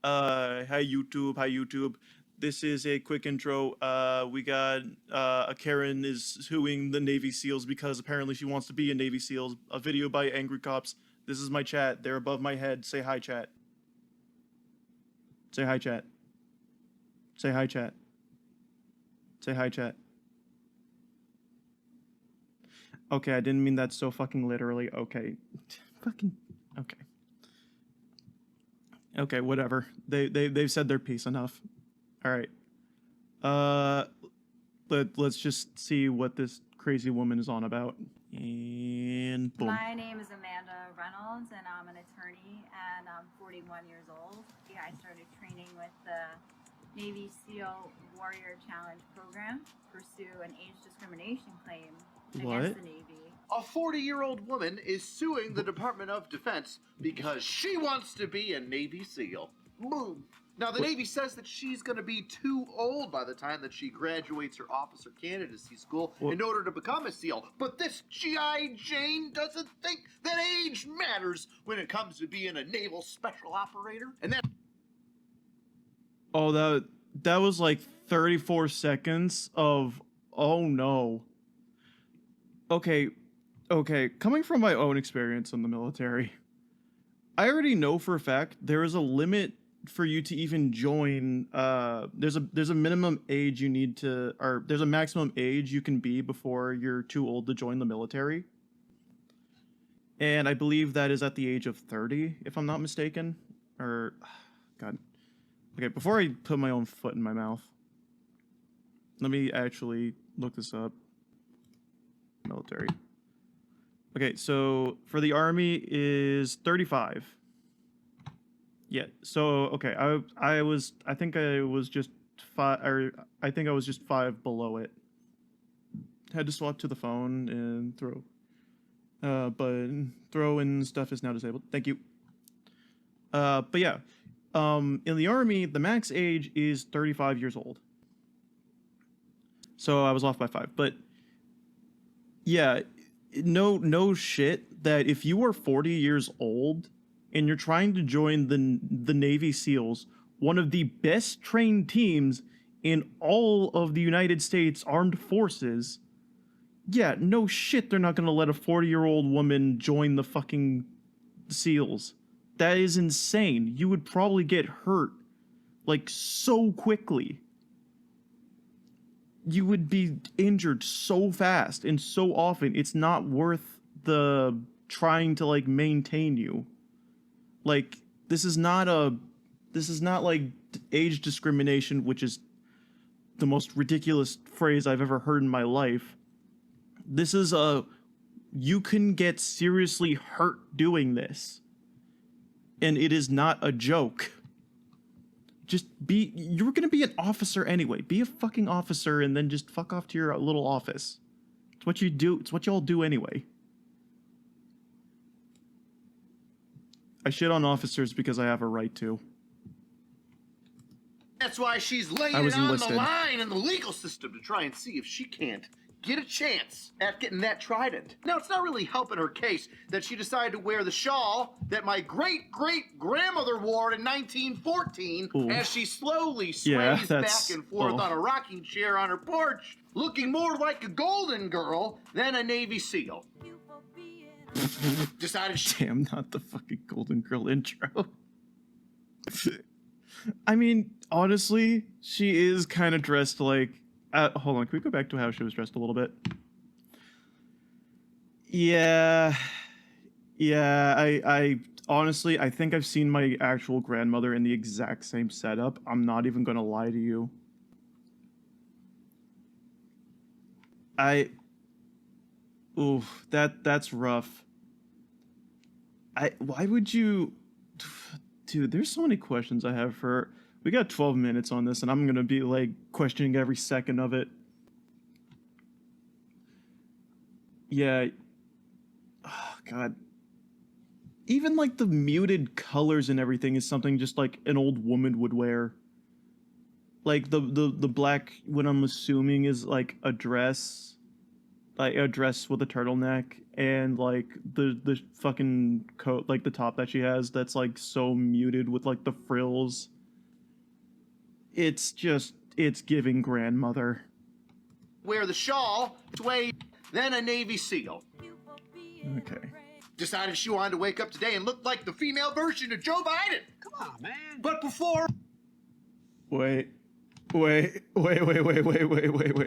Hi YouTube, hi YouTube. This is a quick intro. We got a Karen is suing the Navy SEALs because apparently she wants to be a Navy SEAL. A video by Angry Cops. This is my chat. They're above my head. Say hi, chat. Say hi, chat. Say hi, chat. Say hi, chat. Okay, I didn't mean that so fucking literally. Okay. Fucking okay. Okay, whatever. They've said their piece enough. All right. Let's just see what this crazy woman is on about. And boom. My name is Amanda Reynolds, and I'm an attorney, and I'm 41 years old. I started training with the Navy SEAL Warrior Challenge program to pursue an age discrimination claim against the Navy. A 40-year-old woman is suing the Department of Defense because she wants to be a Navy SEAL. Boom. Now, the Navy says that she's going to be too old by the time that she graduates her officer candidacy school in order to become a SEAL. But this G.I. Jane doesn't think that age matters when it comes to being a naval special operator. And then... Oh, that was like 34 seconds of, oh no. Okay, coming from my own experience in the military, I already know for a fact there is a limit for you to even join. There's a minimum age you need to, or there's a maximum age you can be before you're too old to join the military. And I believe that is at the age of 30, if I'm not mistaken. Or, God. Okay, before I put my own foot in my mouth, let me actually look this up. Military. Okay, so for the Army is 35. Yeah, so okay, I think I was just 5 below it. Had to swap to the phone and throw. But throw and stuff is now disabled. Thank you. But yeah, in the Army, the max age is 35 years old. So I was off by 5, but yeah, no shit that if you are 40 years old and you're trying to join the Navy SEALs, one of the best trained teams in all of the United States Armed Forces, yeah, no shit they're not going to let a 40-year-old woman join the fucking SEALs. That is insane. You would probably get hurt, like, so quickly. You would be injured so fast and so often, it's not worth the trying to, like, maintain you. Like, this is not like age discrimination, which is the most ridiculous phrase I've ever heard in my life. This is you can get seriously hurt doing this. And it is not a joke. You're gonna be an officer anyway. Be a fucking officer and then just fuck off to your little office. It's what you do. It's what y'all do anyway. I shit on officers because I have a right to. That's why she's laying it on the line in the legal system to try and see if she can't get a chance at getting that trident. Now, it's not really helping her case that she decided to wear the shawl that my great-great-grandmother wore in 1914 as she slowly sways back and forth on a rocking chair on her porch, looking more like a golden girl than a Navy SEAL. Decided she... Damn, not the fucking Golden Girl intro. I mean, honestly, she is kind of dressed like... hold on, can we go back to how she was dressed a little bit? Yeah, I honestly, I think I've seen my actual grandmother in the exact same setup. I'm not even gonna lie to you. Oof, that's rough. Why would you... Dude, there's so many questions I have for her. We got 12 minutes on this, and I'm gonna be, like, questioning every second of it. Yeah. Oh, God. Even, like, the muted colors and everything is something just, like, an old woman would wear. Like, the black, what I'm assuming is, like, a dress. Like, a dress with a turtleneck, and, like, the fucking coat, like, the top that she has that's, like, so muted with, like, the frills. it's giving grandmother. Wear the shawl, then a Navy SEAL. Okay. Decided she wanted to wake up today and look like the female version of Joe Biden. Come on, man. But before... Wait.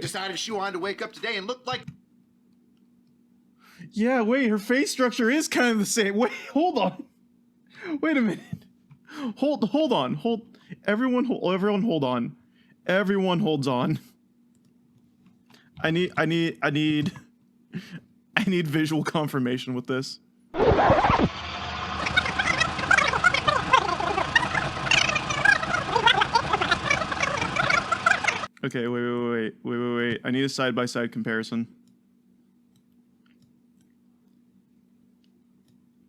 Decided she wanted to wake up today and look like... Yeah, wait, her face structure is kind of the same. Wait, hold on. Wait a minute. Hold on. Everyone hold on. Everyone holds on. I need visual confirmation with this. Okay, wait. I need a side-by-side comparison.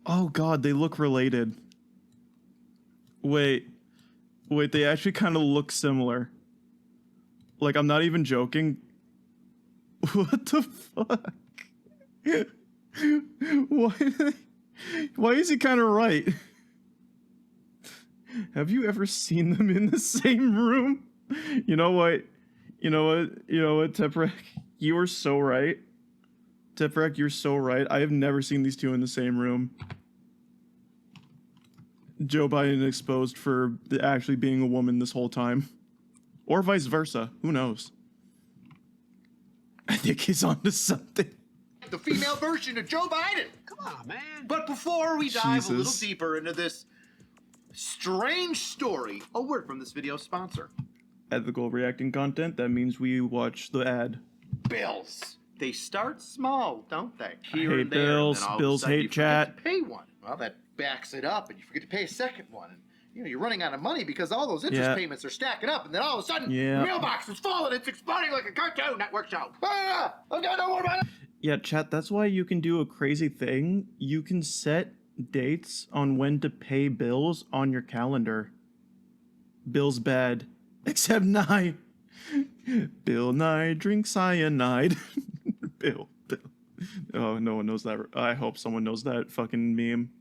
Oh god, they look related. Wait, they actually kind of look similar. Like, I'm not even joking. What the fuck? Why is he kind of right? Have you ever seen them in the same room? You know what, Teprek? You are so right. Teprek, you're so right. I have never seen these two in the same room. Joe Biden exposed for actually being a woman this whole time. Or vice versa. Who knows? I think he's onto something. The female version of Joe Biden. Come on, man. But before we dive a little deeper into this strange story, a word from this video's sponsor. Ethical reacting content, that means we watch the ad. Bills. They start small, don't they? Here I hate bills. Bills hate chat. To pay one. Well, that backs it up, and you forget to pay a second one. And, you're running out of money because all those interest payments are stacking up, and then all of a sudden, your mailbox is full, and it's exploding like a Cartoon Network show. Ah! I've got no more money. Yeah, chat, that's why you can do a crazy thing. You can set dates on when to pay bills on your calendar. Bill's bad. Except Nye. Bill Nye drinks cyanide. Bill. Oh, no one knows that. I hope someone knows that fucking meme.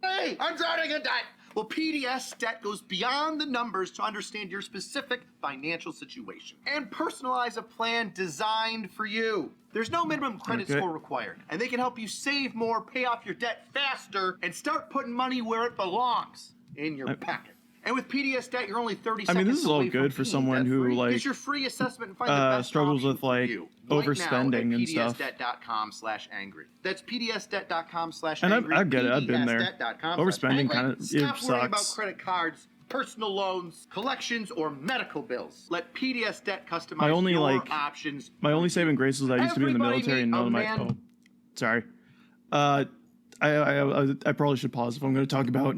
Hey, I'm drowning in debt. Well, PDS Debt goes beyond the numbers to understand your specific financial situation and personalize a plan designed for you. There's no minimum credit score required, and they can help you save more, pay off your debt faster, and start putting money where it belongs, in your pocket. And with PDS Debt, you're only 30 seconds away. I mean, this is all good for someone who, like, get your free assessment and find the best struggles with, like, overspending and stuff. PDSdebt.com/angry. That's PDSdebt.com/angry. And I get it. I've been there. Overspending kind of Stop worrying about sucks. credit cards, personal loans, collections, or medical bills. Let PDS Debt customize My only, your like, options. My only saving grace was I used to be in the military and none of my... Oh, sorry. I probably should pause if I'm going to talk about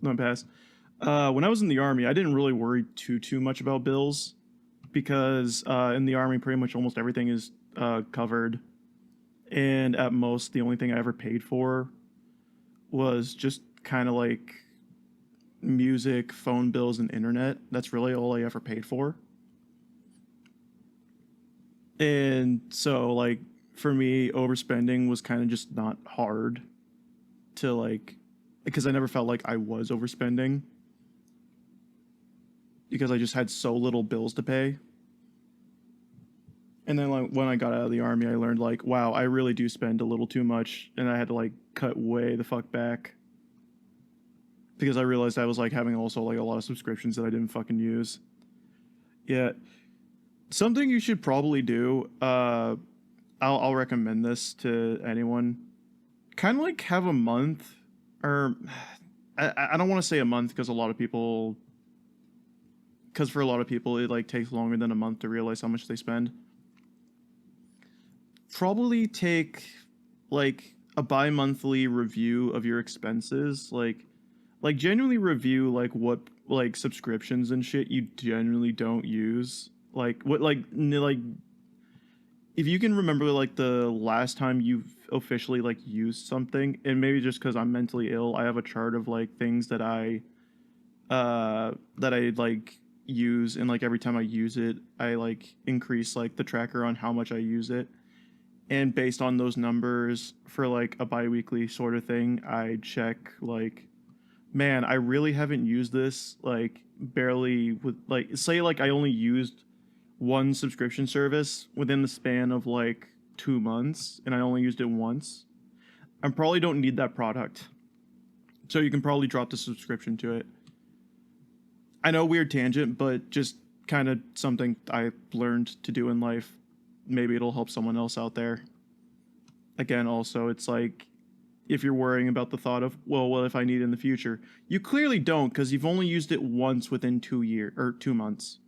my past. When I was in the Army, I didn't really worry too much about bills because in the Army, pretty much almost everything is covered. And at most, the only thing I ever paid for was just kind of like music, phone bills, and internet. That's really all I ever paid for. And so, like, for me, overspending was kind of just not hard to, like, because I never felt like I was overspending. Because I just had so little bills to pay. And then, like, when I got out of the Army, I learned, like, wow, I really do spend a little too much. And I had to, like, cut way the fuck back. Because I realized I was, like, having also, like, a lot of subscriptions that I didn't fucking use. Yeah. Something you should probably do, I'll recommend this to anyone. Kind of, like, have a month, or... I don't want to say a month, because a lot of people... Because for a lot of people, it, like, takes longer than a month to realize how much they spend. Probably take, like, a bi-monthly review of your expenses. Like genuinely review, like, what, like, subscriptions and shit you generally don't use. Like, what, like, if you can remember, like, the last time you've officially, like, used something, and maybe just because I'm mentally ill, I have a chart of, like, things that I like, use, and, like, every time I use it, I, like, increase, like, the tracker on how much I use it. And based on those numbers, for, like, a bi-weekly sort of thing, I check, like, man, I really haven't used this, like, barely with, like, say, like, I only used one subscription service within the span of, like, 2 months, and I only used it once. I probably don't need that product. So you can probably drop the subscription to it. I know, weird tangent, but just kind of something I learned to do in life. Maybe it'll help someone else out there. Again, also, it's like, if you're worrying about the thought of, well, what if I need it in the future? You clearly don't, because you've only used it once within 2 months.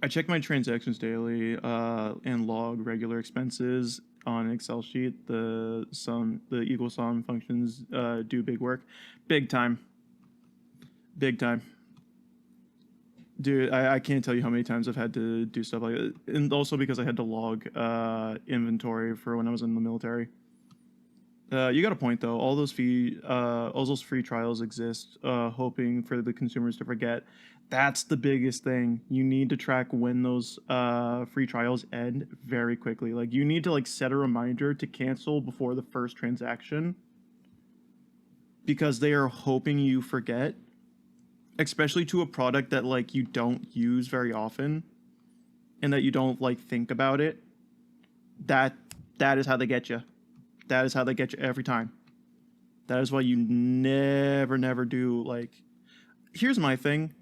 I check my transactions daily and log regular expenses on an Excel sheet. The equal sum functions do big work. Big time. Big time. Dude, I can't tell you how many times I've had to do stuff like that. And also because I had to log inventory for when I was in the military. You got a point though. All those free trials exist, hoping for the consumers to forget. That's the biggest thing. You need to track when those free trials end very quickly. Like, you need to, like, set a reminder to cancel before the first transaction, because they are hoping you forget, especially to a product that, like, you don't use very often and that you don't, like, think about it. That is how they get you. That is how they get you every time. That is why you never do, like... Here's my thing.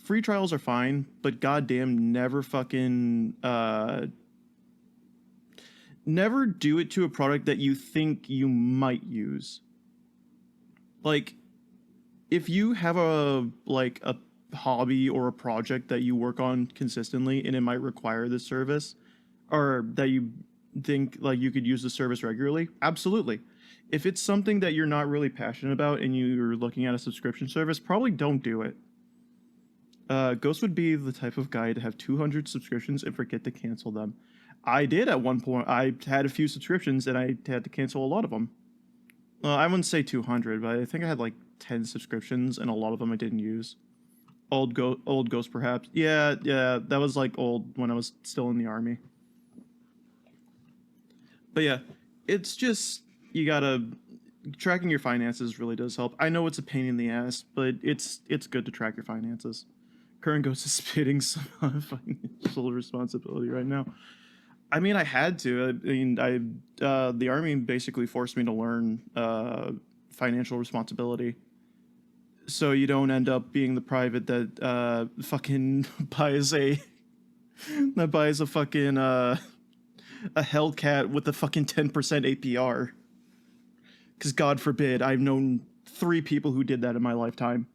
Free trials are fine, but goddamn, never fucking... never do it to a product that you think you might use. Like, if you have a hobby or a project that you work on consistently and it might require this service, or that you think, like, you could use the service regularly, absolutely. If it's something that you're not really passionate about and you're looking at a subscription service, probably don't do it. Ghost would be the type of guy to have 200 subscriptions and forget to cancel them. I did at one point. I had a few subscriptions and I had to cancel a lot of them. I wouldn't say 200, but I think I had like 10 subscriptions and a lot of them I didn't use. Old Ghost perhaps. Yeah, that was like old when I was still in the army. But yeah, it's just, you gotta, tracking your finances really does help. I know it's a pain in the ass, but it's good to track your finances. Current Ghost is spitting some financial responsibility right now. I mean, I had to. I mean, the army basically forced me to learn financial responsibility, so you don't end up being the private that fucking buys a fucking a Hellcat with a fucking 10% APR. Because God forbid, I've known 3 people who did that in my lifetime.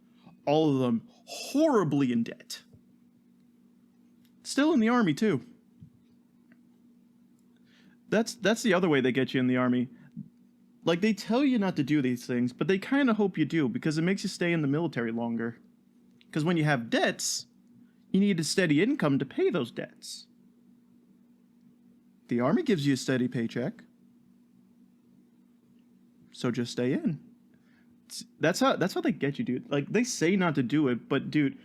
All of them horribly in debt. Still in the army too. That's the other way they get you in the army. Like, they tell you not to do these things, but they kind of hope you do, because it makes you stay in the military longer. Because when you have debts, you need a steady income to pay those debts. The army gives you a steady paycheck. So just stay in. That's how they get you, dude. Like, they say not to do it, but dude,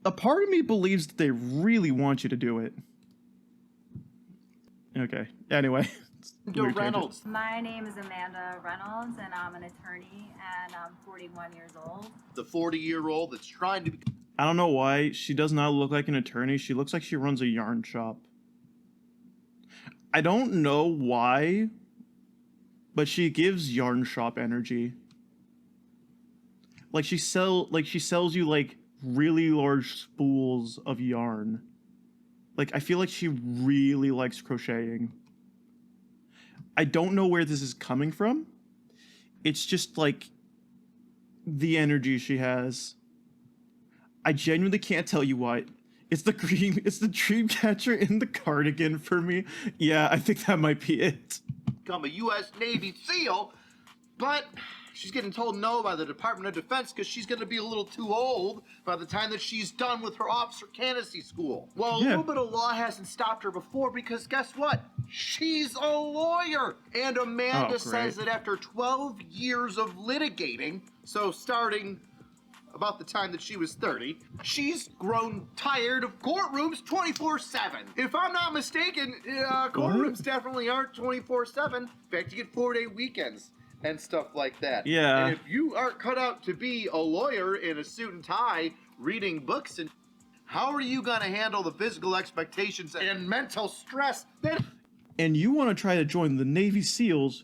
a part of me believes that they really want you to do it. Okay. Anyway. Reynolds. My name is Amanda Reynolds, and I'm an attorney, and I'm 41 years old. The 40-year-old that's trying to... I don't know why she does not look like an attorney. She looks like she runs a yarn shop. I don't know why, but she gives yarn shop energy. Like, she sells you, like, really large spools of yarn. Like, I feel like she really likes crocheting. I don't know where this is coming from. It's just, like, the energy she has. I genuinely can't tell you why. It's the dream catcher in the cardigan for me. Yeah, I think that might be it. Become a U.S. Navy SEAL, but she's getting told no by the Department of Defense because she's going to be a little too old by the time that she's done with her officer candidacy school. Well, a little bit of law hasn't stopped her before, because guess what? She's a lawyer. And Amanda says that after 12 years of litigating, so starting about the time that she was 30, she's grown tired of courtrooms 24/7. If I'm not mistaken, courtrooms definitely aren't 24/7. In fact, you get 4-day weekends. and stuff like that. Yeah. And if you aren't cut out to be a lawyer in a suit and tie reading books, and how are you going to handle the physical expectations and mental stress that... And you want to try to join the Navy SEALs,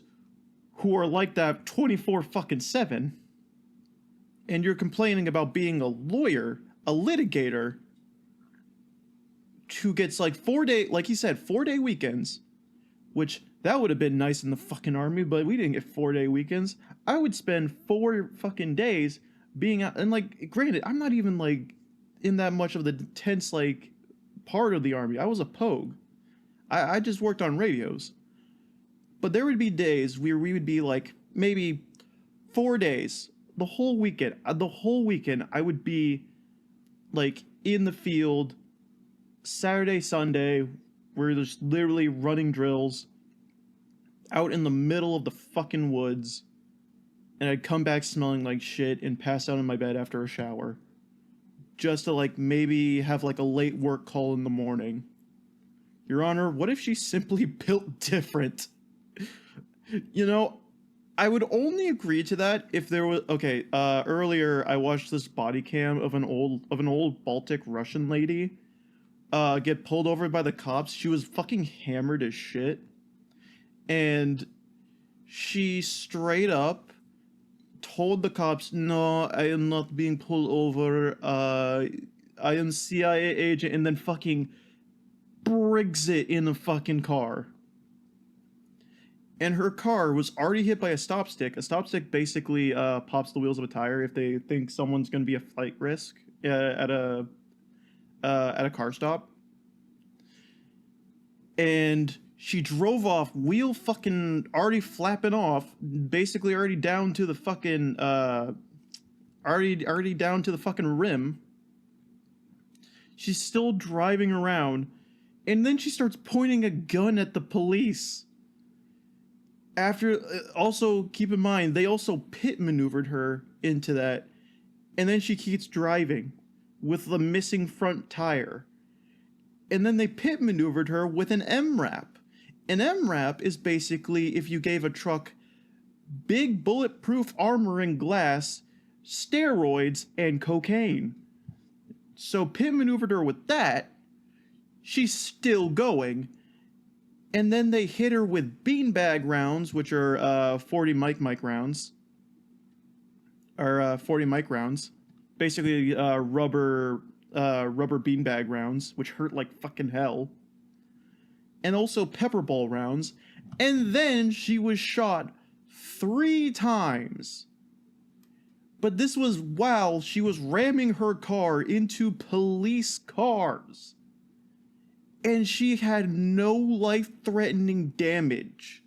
who are like that 24/7, and you're complaining about being a lawyer, a litigator, who gets like 4-day, like he said, 4-day weekends, which that would have been nice in the fucking army, but we didn't get 4-day weekends. I would spend 4 fucking days being out, and like, granted, I'm not even like in that much of the tense like part of the army. I was a pogue. I just worked on radios. But there would be days where we would be like maybe 4 days, the whole weekend. I would be like in the field Saturday, Sunday, where there's literally running drills out in the middle of the fucking woods, and I'd come back smelling like shit and pass out in my bed after a shower, just to like maybe have like a late work call in the morning. Your Honor, what if she's simply built different? You know, I would only agree to that if there was... Okay, earlier I watched this body cam of an old Baltic Russian lady get pulled over by the cops. She was fucking hammered as shit. And she straight up told the cops, "No, I am not being pulled over. I am CIA agent," and then fucking brigs it in a fucking car. And her car was already hit by a stop stick. A stop stick basically pops the wheels of a tire if they think someone's going to be a flight risk at a car stop. And she drove off, wheel fucking already flapping off, basically already down to the fucking already down to the fucking rim. She's still driving around, and then she starts pointing a gun at the police. After, also keep in mind, they also pit maneuvered her into that, and then she keeps driving with the missing front tire. And then they pit maneuvered her with an MRAP. An MRAP is basically if you gave a truck big bulletproof armor and glass, steroids, and cocaine. So pit maneuvered her with that. She's still going. And then they hit her with beanbag rounds, which are 40 mic rounds. Or 40 mic rounds. Basically rubber beanbag rounds, which hurt like fucking hell. And also pepper ball rounds. And then she was shot 3 times. But this was while she was ramming her car into police cars. And she had no life-threatening damage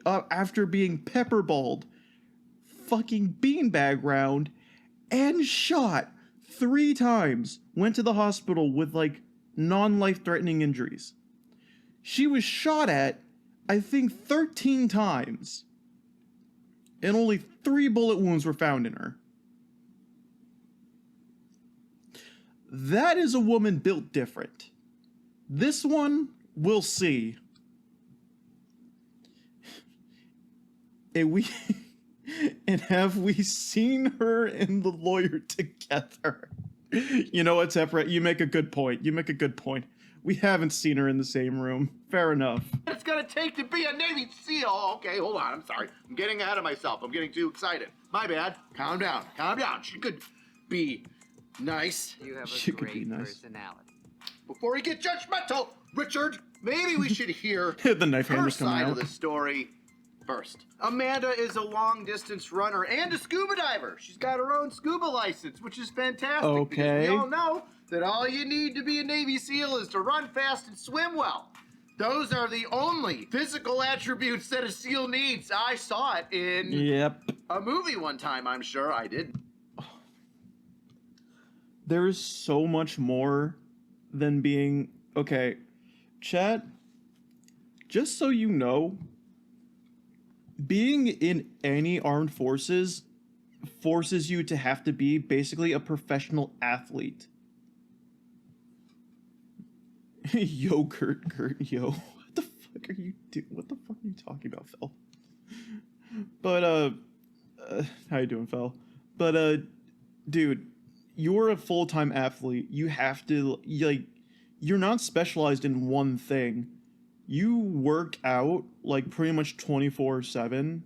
after being pepperballed, fucking beanbag round, and shot 3 times. Went to the hospital with like non-life-threatening injuries. She was shot at, I think, 13 times. And only 3 bullet wounds were found in her. That is a woman built different. This one, we'll see. And have we seen her and the lawyer together? You know what, Tepra? You make a good point. We haven't seen her in the same room. Fair enough. It's gonna take to be a Navy SEAL. Okay, hold on. I'm sorry. I'm getting ahead of myself. I'm getting too excited. My bad. Calm down. She could be nice. You have She a could be great nice. personality. Before we get judgmental, Richard, maybe we should hear The knife her hammer's coming side out. of the story first. Amanda is a long-distance runner and a scuba diver. She's got her own scuba license, which is fantastic. Okay. Because we all know that all you need to be a Navy SEAL is to run fast and swim well. Those are the only physical attributes that a SEAL needs. I saw it in Yep. a movie one time, I'm sure I did. There is so much more than being... Okay, chat, just so you know, being in any armed forces forces you to have to be basically a professional athlete. Yo, Gert, yo. What the fuck are you talking about, Phil? But how you doing, Fel? But dude, you're a full-time athlete. You have to like, you're not specialized in one thing. You work out like pretty much 24/7.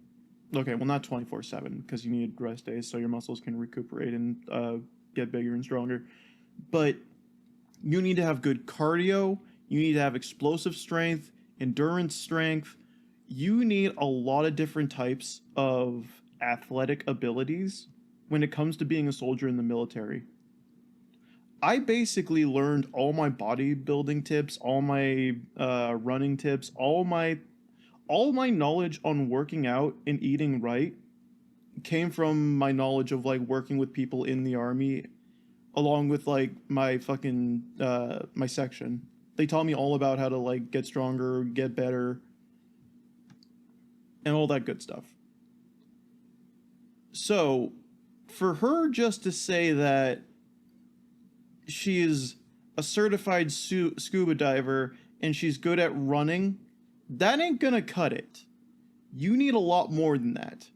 Okay, well not 24/7 because you need rest days so your muscles can recuperate and get bigger and stronger. But you need to have good cardio. You need to have explosive strength, endurance strength. You need a lot of different types of athletic abilities when it comes to being a soldier in the military. I basically learned all my bodybuilding tips, all my running tips, all my knowledge on working out and eating right came from my knowledge of like working with people in the army, along with like my fucking my section. They taught me all about how to like get stronger, get better, and all that good stuff. So, for her just to say that she is a certified scuba diver and she's good at running, that ain't gonna cut it. You need a lot more than that.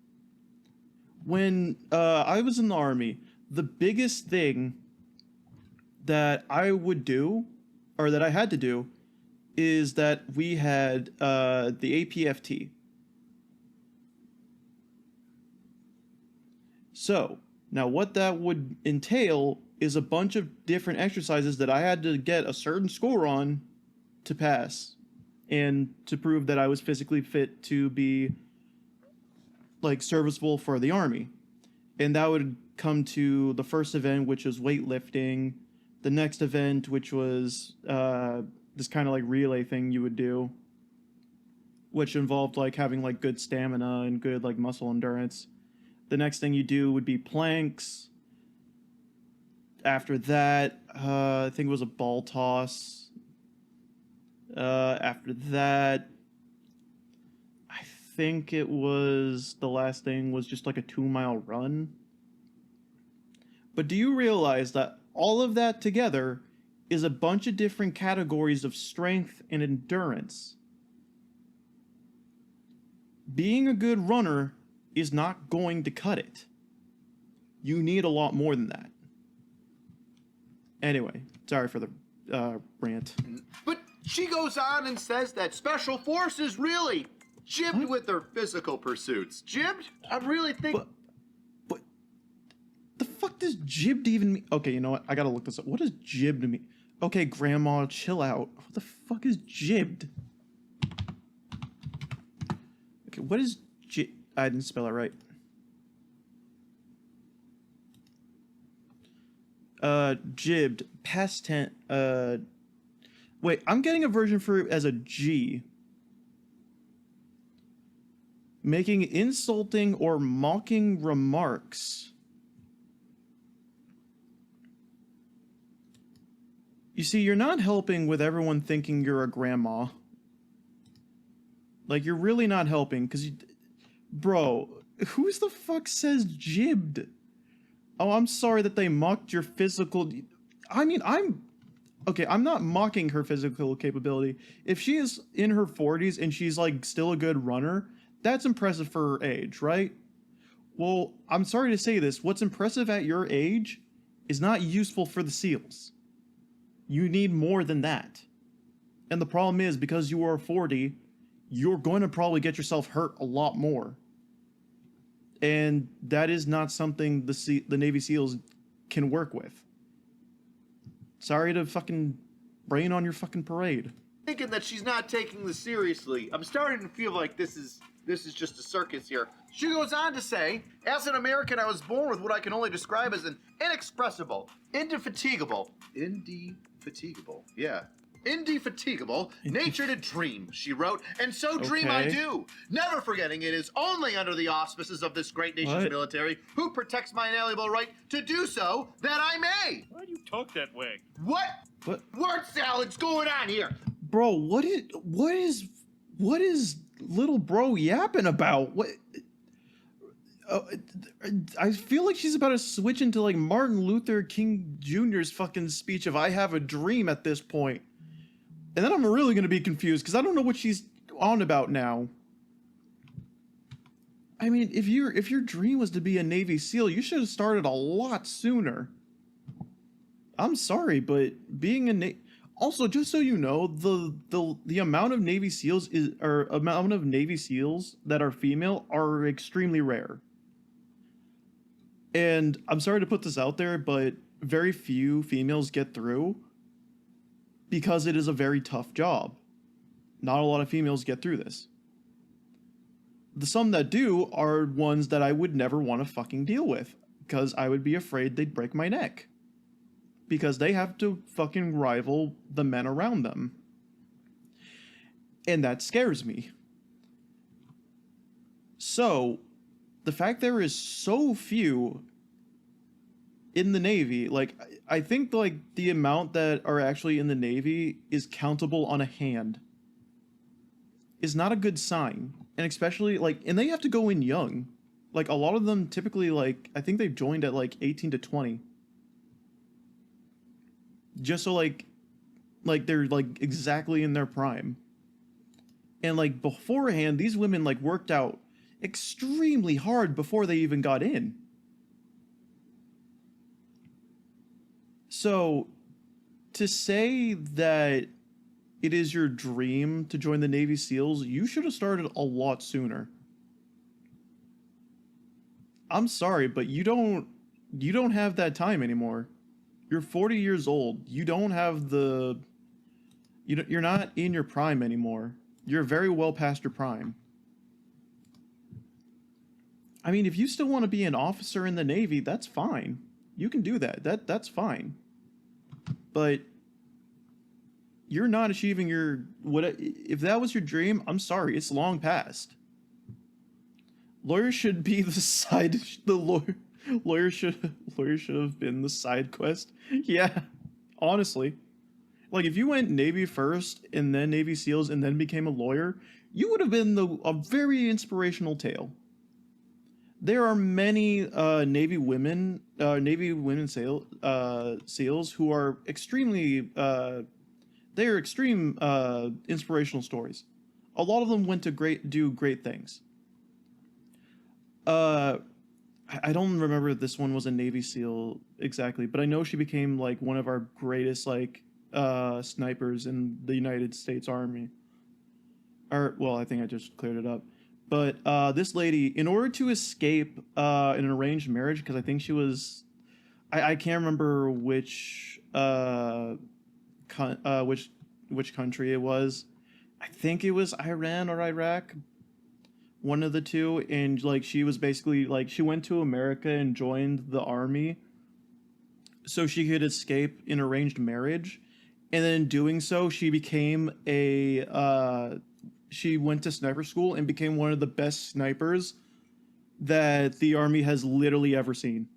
When I was in the army, the biggest thing that I would do, or that I had to do, is that we had the APFT. So, now what that would entail is a bunch of different exercises that I had to get a certain score on to pass and to prove that I was physically fit to be like serviceable for the army. And that would come to the first event, which was weightlifting, the next event, which was this kind of like relay thing you would do, which involved like having like good stamina and good like muscle endurance. The next thing you do would be planks. After that, I think it was a ball toss. After that, I think it was, the last thing was just like a 2-mile run. But do you realize that all of that together is a bunch of different categories of strength and endurance? Being a good runner is not going to cut it. You need a lot more than that. Anyway, sorry for the rant. But she goes on and says that special forces really jibbed with their physical pursuits. Jibbed? I really think... But the fuck does jibbed even mean? Okay, you know what? I gotta look this up. What does jibbed mean? Okay, grandma, chill out. What the fuck is jibbed? Okay, what is I didn't spell it right. Jibbed, past tense. Wait, I'm getting a version for it as a G. Making insulting or mocking remarks. You see, you're not helping with everyone thinking you're a grandma. Like, you're really not helping, because you... Bro, who the fuck says jibbed? Oh, I'm sorry that they mocked your physical... I mean, okay, I'm not mocking her physical capability. If she is in her 40s and she's, like, still a good runner, that's impressive for her age, right? Well, I'm sorry to say this. What's impressive at your age is not useful for the SEALs. You need more than that. And the problem is, because you are 40, you're going to probably get yourself hurt a lot more. And that is not something the Navy SEALs can work with. Sorry to fucking rain on your fucking parade. Thinking that she's not taking this seriously. I'm starting to feel like this is just a circus here. She goes on to say, as an American, I was born with what I can only describe as an inexpressible, indefatigable, nature to dream, she wrote, and so dream I do, never forgetting it is only under the auspices of this great nation's military, who protects my inalienable right to do so, that I may. Why do you talk that way? What word salad's going on here? Bro, what is little bro yapping about? What? I feel like she's about to switch into like Martin Luther King Jr.'s fucking speech of "I have a dream" at this point. And then I'm really going to be confused because I don't know what she's on about now. I mean, if your dream was to be a Navy SEAL, you should have started a lot sooner. I'm sorry, but being a also, just so you know, the amount of Navy SEALs amount of Navy SEALs that are female are extremely rare. And I'm sorry to put this out there, but very few females get through because it is a very tough job. Not a lot of females get through this. The some that do are ones that I would never want to fucking deal with because I would be afraid they'd break my neck. Because they have to fucking rival the men around them. And that scares me. So, the fact there is so few in the Navy, like, I think, like, the amount that are actually in the Navy is countable on a hand, is not a good sign. And especially, like, and they have to go in young. Like, a lot of them typically, like, I think they've joined at, like, 18 to 20. Just so, like, they're, like, exactly in their prime. And, like, beforehand, these women, like, worked out extremely hard before they even got in. So, to say that it is your dream to join the Navy SEALs, you should have started a lot sooner. I'm sorry, but you don't have that time anymore. You're 40 years old. You don't have the... You're not in your prime anymore. You're very well past your prime. I mean, if you still want to be an officer in the Navy, that's fine. You can do that. That's fine. But you're not achieving your... If that was your dream, I'm sorry, it's long past. Lawyers should be the side... Lawyer should have been the side quest. Yeah, honestly. Like, if you went Navy first, and then Navy SEALs, and then became a lawyer, you would have been a very inspirational tale. There are many Navy women SEALs who are extremely... they are extreme inspirational stories. A lot of them went to do great things. I don't remember if this one was a Navy SEAL exactly, but I know she became like one of our greatest like snipers in the United States Army. Or, well, I think I just cleared it up. But this lady, in order to escape an arranged marriage, because I think she was, I can't remember which country it was. I think it was Iran or Iraq. One of the two, and like she was basically like she went to America and joined the army so she could escape an arranged marriage, and then in doing so she became she went to sniper school and became one of the best snipers that the army has literally ever seen.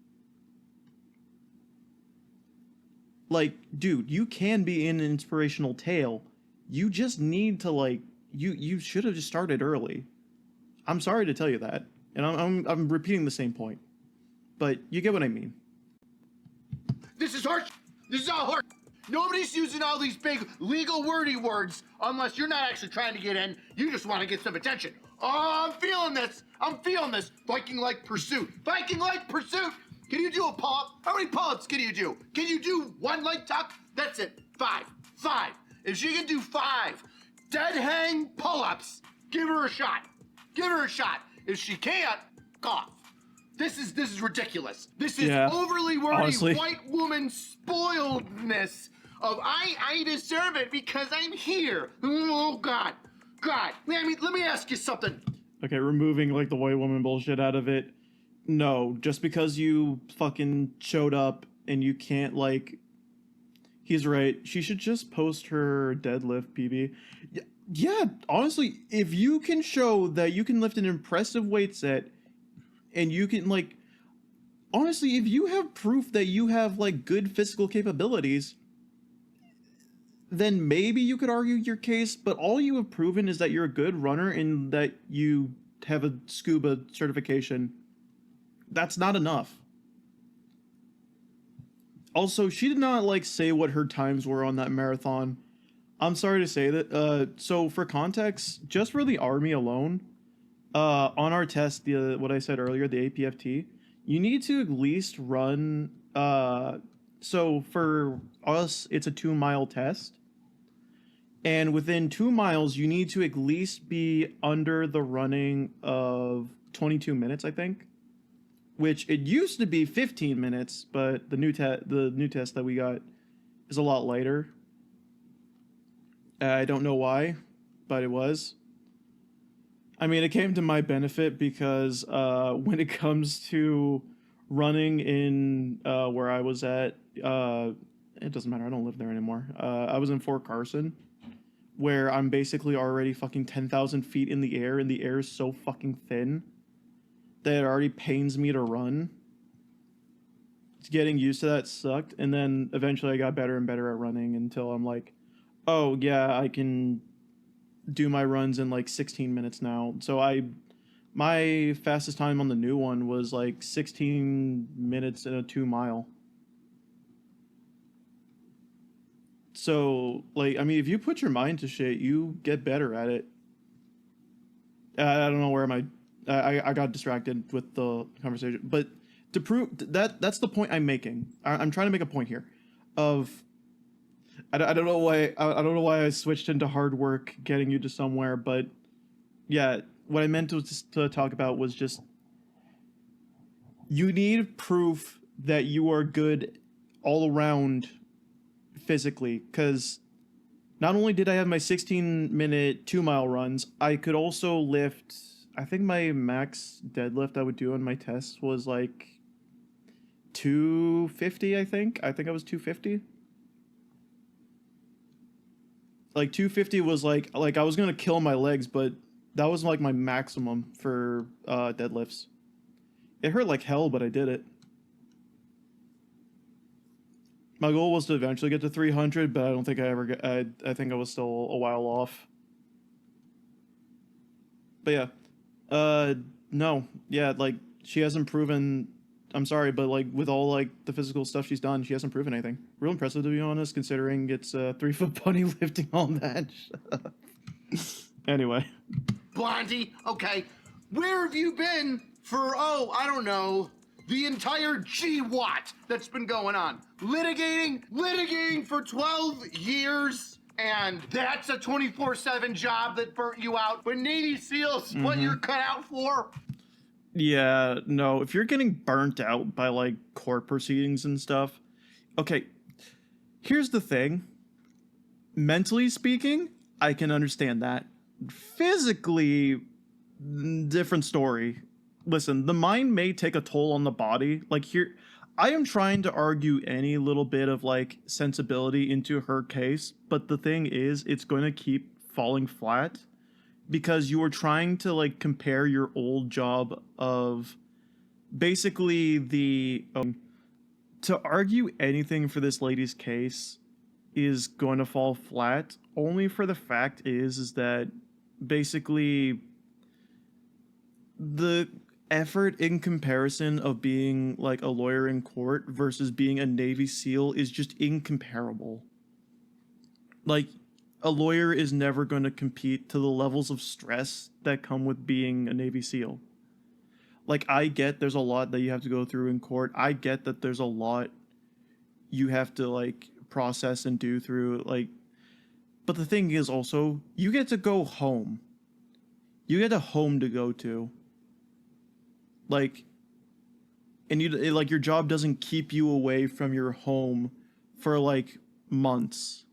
Like, dude, you can be in an inspirational tale. You just need to like you should have just started early. I'm sorry to tell you that, and I'm repeating the same point, but you get what I mean. This is harsh. This is all harsh. Nobody's using all these big legal wordy words unless you're not actually trying to get in. You just want to get some attention. Oh, I'm feeling this. I'm feeling this. Viking-like pursuit. Viking-like pursuit. Can you do a pull-up? How many pull-ups can you do? Can you do one leg tuck? That's it. 5. If she can do 5 dead hang pull-ups, give her a shot. Give her a shot. If she can't, cough. This is ridiculous. This is overly wordy honestly. White woman spoiledness of I deserve it because I'm here. Oh God. Let me ask you something. Okay, removing like the white woman bullshit out of it. No, just because you fucking showed up and you can't like... He's right. She should just post her deadlift PB. Yeah, honestly, if you can show that you can lift an impressive weight set and you can like... Honestly, if you have proof that you have like good physical capabilities, then maybe you could argue your case, but all you have proven is that you're a good runner and that you have a scuba certification. That's not enough. Also, she did not like say what her times were on that marathon. I'm sorry to say that. So for context, just for the army alone, On our test, the what I said earlier, the APFT, you need to at least run. So for us, it's a 2 mile test, and within 2 miles, you need to at least be under the running of 22 minutes, I think. Which it used to be 15 minutes, but the new test that we got is a lot lighter. I don't know why, but it was. I mean, it came to my benefit because when it comes to running in where I was at, it doesn't matter. I don't live there anymore. I was in Fort Carson, where I'm basically already fucking 10,000 feet in the air, and the air is so fucking thin that it already pains me to run. Getting used to that sucked, and then eventually I got better and better at running until I'm like, oh yeah, I can do my runs in like 16 minutes now. So my fastest time on the new one was like 16 minutes in a 2 mile. So like, I mean, if you put your mind to shit, you get better at it. I don't know where I got distracted with the conversation, but to prove that's the point I'm making. I'm trying to make a point here of I don't know why I don't know why I switched into hard work getting you to somewhere, but yeah, what I meant to talk about was just you need proof that you are good all around physically, because not only did I have my 16-minute 2 mile runs, I could also lift. I think my max deadlift I would do on my test was like 250. I think I was 250. Like 250 was like I was gonna kill my legs, but that was like my maximum for deadlifts. It hurt like hell, but I did it. My goal was to eventually get to 300, but I don't think I ever got. I think I was still a while off. But yeah, no, yeah, like she hasn't proven. I'm sorry, but like with all like the physical stuff she's done, she hasn't proven anything. Real impressive, to be honest, considering it's a 3 foot bunny lifting all that. Anyway, Blondie, okay, where have you been for, oh, I don't know, the entire GWAT that's been going on? Litigating for 12 years, and that's a 24/7 job that burnt you out. But Navy SEALs, what you're cut out for? yeah, no, if you're getting burnt out by like court proceedings and stuff, okay, here's the thing. Mentally speaking, I can understand that. Physically, different story. Listen, the mind may take a toll on the body. Like here, I am trying to argue any little bit of like sensibility into her case, but the thing is, it's going to keep falling flat because you are trying to like compare your old job of basically to argue anything for this lady's case is going to fall flat only for the fact is that basically the effort in comparison of being like a lawyer in court versus being a Navy SEAL is just incomparable. Like a lawyer is never going to compete to the levels of stress that come with being a Navy SEAL. Like I get there's a lot that you have to go through in court. I get that there's a lot you have to like process and do through like, but the thing is also you get to go home. You get a home to go to. Like, and you like your job doesn't keep you away from your home for like months,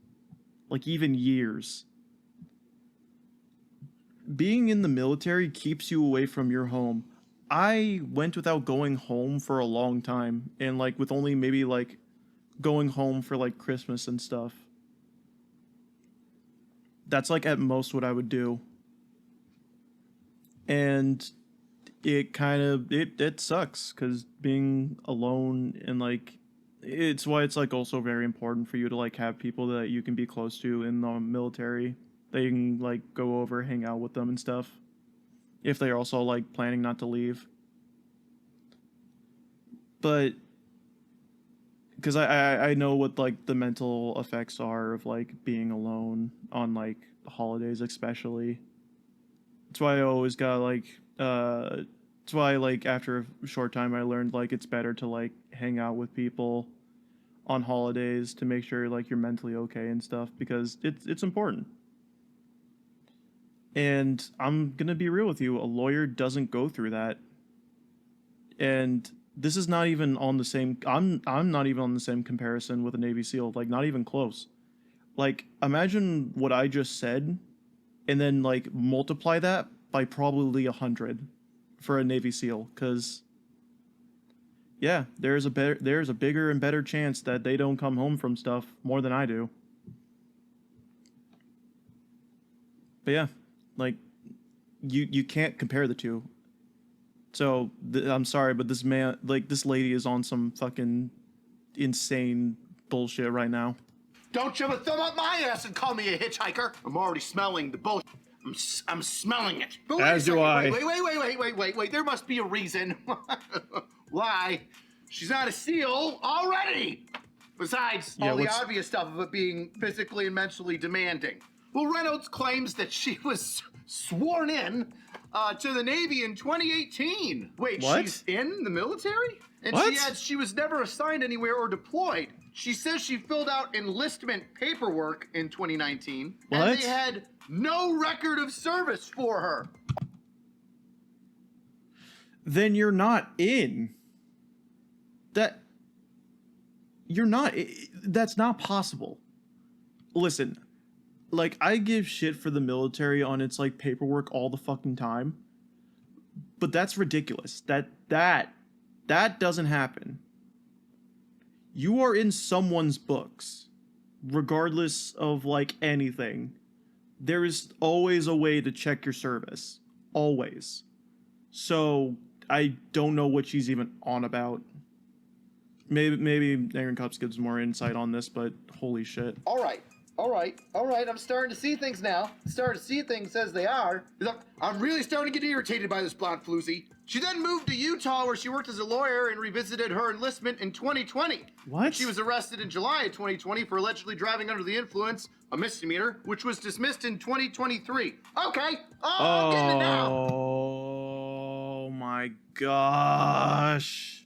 like even years. Being in the military keeps you away from your home. I went without going home for a long time, and like with only maybe like going home for like Christmas and stuff. That's like at most what I would do. And it kind of it sucks because being alone and like it's why it's like also very important for you to like have people that you can be close to in the military that you can like go over, hang out with them and stuff if they're also like planning not to leave. But because I know what like the mental effects are of like being alone on like holidays especially. That's why I always gotta like That's why, like, after a short time, I learned, like, it's better to, like, hang out with people on holidays to make sure, like, you're mentally okay and stuff, because it's important. And I'm gonna be real with you, a lawyer doesn't go through that. And this is not even on the same, I'm not even on the same comparison with a Navy SEAL, like, not even close. Like, imagine what I just said, and then, like, multiply that by probably 100 for a Navy SEAL, because yeah, there's a bigger and better chance that they don't come home from stuff more than I do. But yeah, like, you can't compare the two. So I'm sorry, but this man, like, this lady is on some fucking insane bullshit right now. Don't shove a thumb up my ass and call me a hitchhiker. I'm already smelling the bullshit. I'm smelling it. But wait As a second. do I. Wait. There must be a reason why she's not a SEAL already. Besides all the obvious stuff of it being physically and mentally demanding. Well, Reynolds claims that she was sworn in to the Navy in 2018. Wait, what? She's in the military? And what? She adds she was never assigned anywhere or deployed. She says she filled out enlistment paperwork in 2019. What? And they had no record of service for her. Then you're not in. You're not. That's not possible. Listen, like, I give shit for the military on its, like, paperwork all the fucking time, but that's ridiculous. That doesn't happen. You are in someone's books, regardless of, like, anything. There is always a way to check your service. Always. So I don't know what she's even on about. Maybe Aaron Cups gives more insight on this, but holy shit. All right. I'm starting to see things now. Starting to see things as they are. I'm really starting to get irritated by this blonde floozy. She then moved to Utah, where she worked as a lawyer and revisited her enlistment in 2020. What? She was arrested in July of 2020 for allegedly driving under the influence, a misdemeanor, which was dismissed in 2023. Okay. I'm getting it now. Oh my gosh.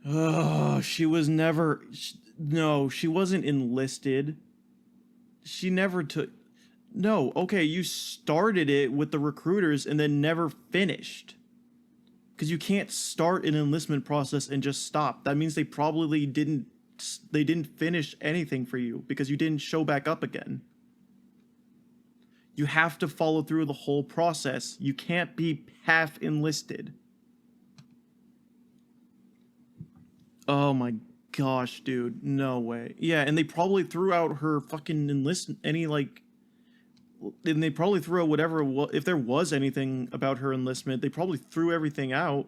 Oh, she was never... No, she wasn't enlisted. She never took... No, okay, you started it with the recruiters and then never finished. Because you can't start an enlistment process and just stop. That means they probably didn't finish anything for you because you didn't show back up again. You have to follow through the whole process. You can't be half enlisted. Oh my gosh, dude. No way. Yeah, and they probably threw out her fucking enlistment, and they probably threw out whatever, if there was anything about her enlistment, they probably threw everything out,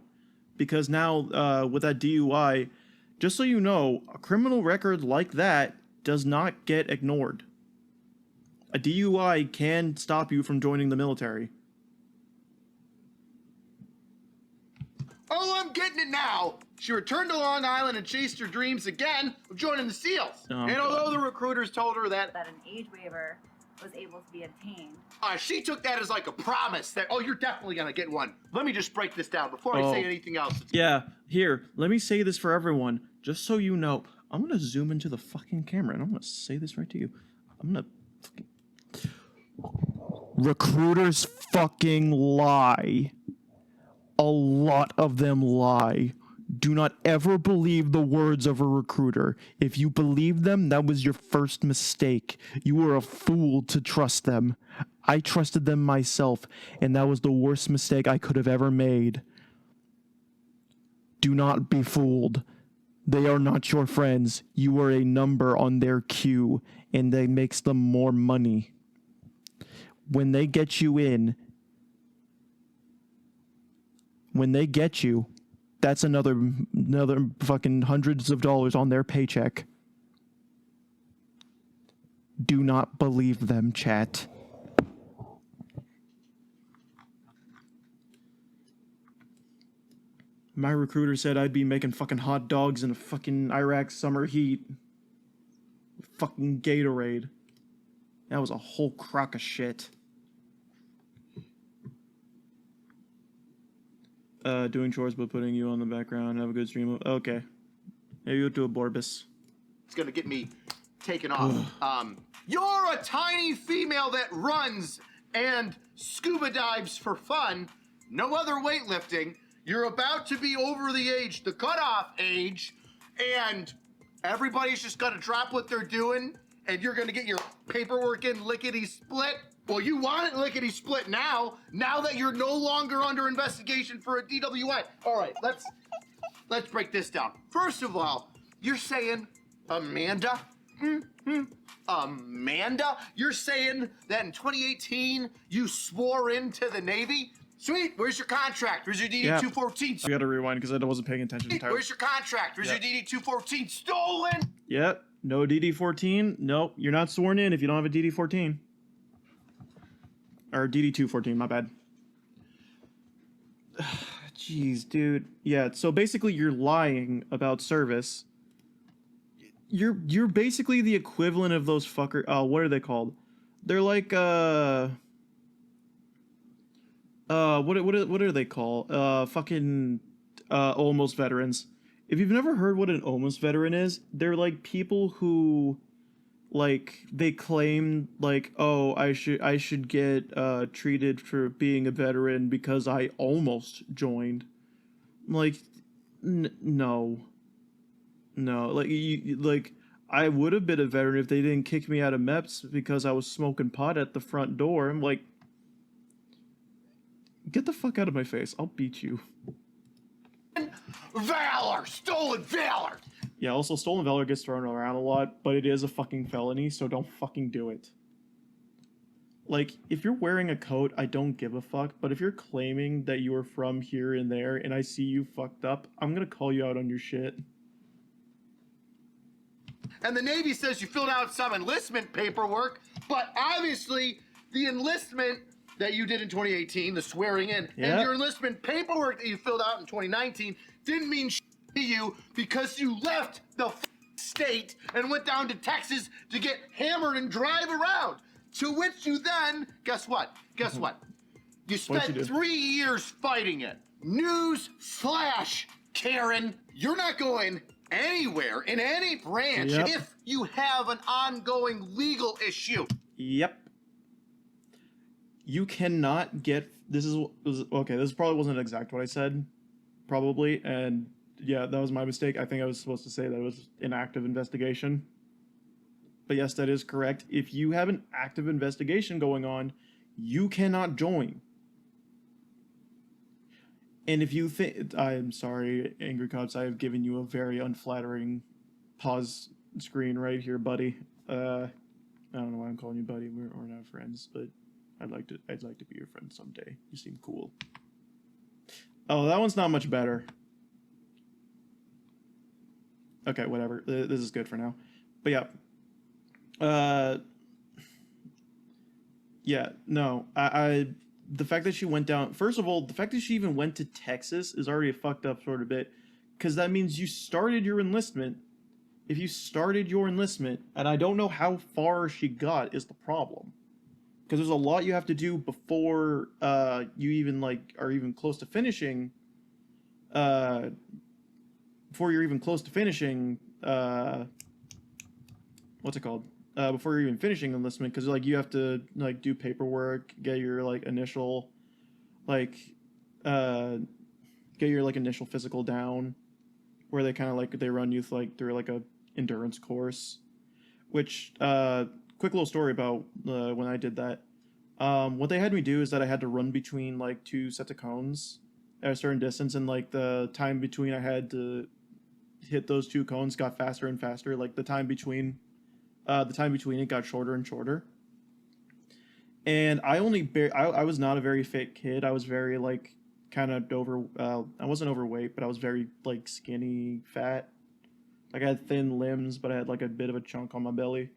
because now, with that DUI, just so you know, a criminal record like that does not get ignored. A DUI can stop you from joining the military. Oh, I'm getting it now. She returned to Long Island and chased her dreams again of joining the SEALs. Oh, and although the recruiters told her that an age waiver was able to be obtained. She took that as like a promise that, oh, you're definitely going to get one. Let me just break this down before I say anything else. Yeah, here, let me say this for everyone, just so you know. I'm going to zoom into the fucking camera, and I'm going to say this right to you. I'm going to fucking... Recruiters fucking lie. A lot of them lie. Do not ever believe the words of a recruiter. If you believe them, that was your first mistake. You were a fool to trust them. I trusted them myself, and that was the worst mistake I could have ever made. Do not be fooled. They are not your friends. You are a number on their queue, and that makes them more money. When they get you in, that's another fucking hundreds of dollars on their paycheck. Do not believe them, chat. My recruiter said I'd be making fucking hot dogs in a fucking Iraq summer heat. Fucking Gatorade. That was a whole crock of shit. Doing chores but putting you on the background. Have a good stream. Okay. Maybe you'll do a Borbus. It's gonna get me taken off. You're a tiny female that runs and scuba dives for fun. No other weightlifting. You're about to be over the cutoff age, and everybody's just gonna drop what they're doing, and you're gonna get your paperwork in lickety-split. Well, you want it lickety-split now that you're no longer under investigation for a DWI. All right, let's break this down. First of all, you're saying Amanda? Amanda? You're saying that in 2018 you swore into the Navy? Sweet, where's your contract? Where's your DD-214? I gotta rewind because I wasn't paying attention entirely. Where's your contract? Where's your DD-214 stolen? Yep, no DD-14. Nope, you're not sworn in if you don't have a DD-14. Or DD-214, my bad. Jeez, dude. Yeah, so basically you're lying about service. You're basically the equivalent of those fucker. Oh, what are they called? They're like what are they called? Fucking almost veterans. If you've never heard what an almost veteran is, they're like people who like they claim like, oh, I should get treated for being a veteran because I almost joined. Like no, like I would have been a veteran if they didn't kick me out of MEPS because I was smoking pot at the front door. I'm like, get the fuck out of my face, I'll beat you. Valor! Stolen valor! Yeah, also stolen valor gets thrown around a lot, but it is a fucking felony, so don't fucking do it. Like, if you're wearing a coat, I don't give a fuck, but if you're claiming that you are from here and there and I see you fucked up, I'm gonna call you out on your shit. And the Navy says you filled out some enlistment paperwork, but obviously the enlistment that you did in 2018, the swearing in, and your enlistment paperwork that you filled out in 2019 didn't mean shit to you because you left the state and went down to Texas to get hammered and drive around. To which you then, guess what? You spent 3 years fighting it. News flash, Karen, you're not going anywhere in any branch if you have an ongoing legal issue. Yep. You cannot get, this probably wasn't exact what I said, probably, and yeah, that was my mistake. I think I was supposed to say that it was an active investigation. But yes, that is correct. If you have an active investigation going on, you cannot join. And if you think, I'm sorry, Angry Cops, I have given you a very unflattering pause screen right here, buddy. I don't know why I'm calling you buddy. We're not friends, but I'd like to be your friend someday. You seem cool. Oh, that one's not much better. Okay, whatever. This is good for now. But yeah. Yeah, no. The fact that she went down... First of all, the fact that she even went to Texas is already a fucked up sort of bit. Because that means you started your enlistment. If you started your enlistment, and I don't know how far she got is the problem. Because there's a lot you have to do before you even are even close to finishing. Before you're even close to finishing. What's it called? Before you're even finishing enlistment, because you have to do paperwork, get your initial initial physical down, where they kind of they run you through a endurance course. Which quick little story about when I did that. What they had me do is that I had to run between two sets of cones at a certain distance, and the time between I had to hit those two cones got faster and faster. The time between it got shorter and shorter. And I was not a very fit kid. I was very kind of I wasn't overweight, but I was very skinny, fat. I had thin limbs, but I had a bit of a chunk on my belly.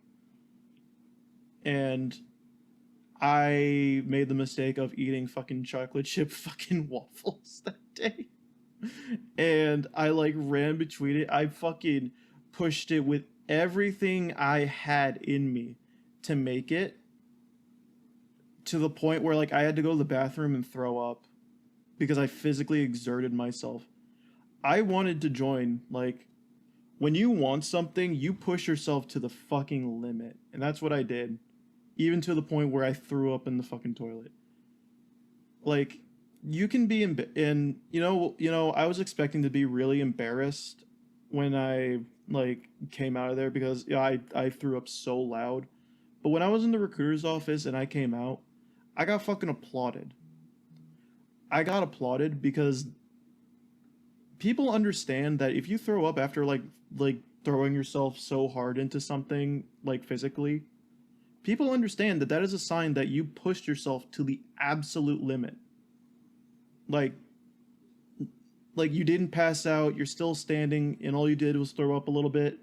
And I made the mistake of eating fucking chocolate chip fucking waffles that day. And I ran between it. I fucking pushed it with everything I had in me to make it, to the point where I had to go to the bathroom and throw up because I physically exerted myself. I wanted to join. Like, when you want something, you push yourself to the fucking limit. And that's what I did. Even to the point where I threw up in the fucking toilet. Like, you can be and I was expecting to be really embarrassed when I like came out of there because I threw up so loud. But when I was in the recruiter's office and I came out, I got fucking applauded. I got applauded because people understand that if you throw up after like throwing yourself so hard into something like physically, people understand that that is a sign that you pushed yourself to the absolute limit. Like you didn't pass out, you're still standing, and all you did was throw up a little bit.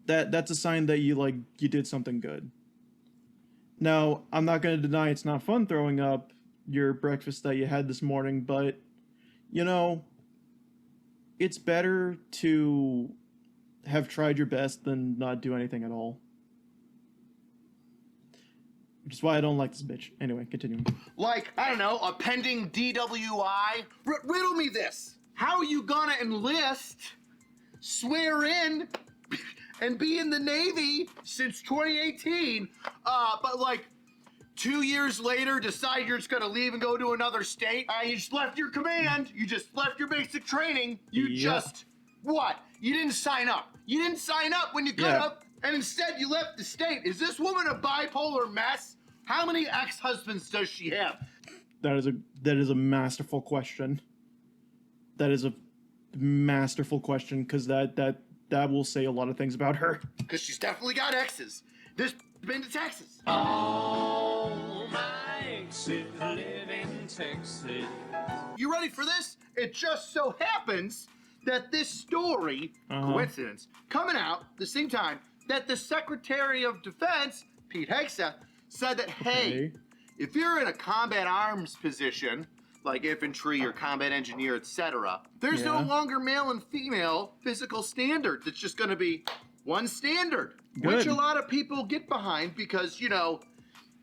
That's a sign that you did something good. Now, I'm not going to deny it's not fun throwing up your breakfast that you had this morning, but it's better to have tried your best than not do anything at all. Which is why I don't like this bitch. Anyway, continuing. Like, I don't know, a pending DWI? Riddle me this. How are you gonna enlist, swear in, and be in the Navy since 2018, but like 2 years later decide you're just gonna leave and go to another state? You just left your command, you just left your basic training, what? You didn't sign up. You didn't sign up when you could have, and instead you left the state. Is this woman a bipolar mess? How many ex-husbands does she have? That is a masterful question. That is a masterful question, because that will say a lot of things about her. Because she's definitely got exes. This been to Texas. All my exes live in Texas. You ready for this? It just so happens that this story, coincidence, coming out the same time that the Secretary of Defense, Pete Hegseth, said that, hey, if you're in a combat arms position, like infantry or combat engineer, etc., there's no longer male and female physical standards. It's just going to be one standard, which a lot of people get behind because,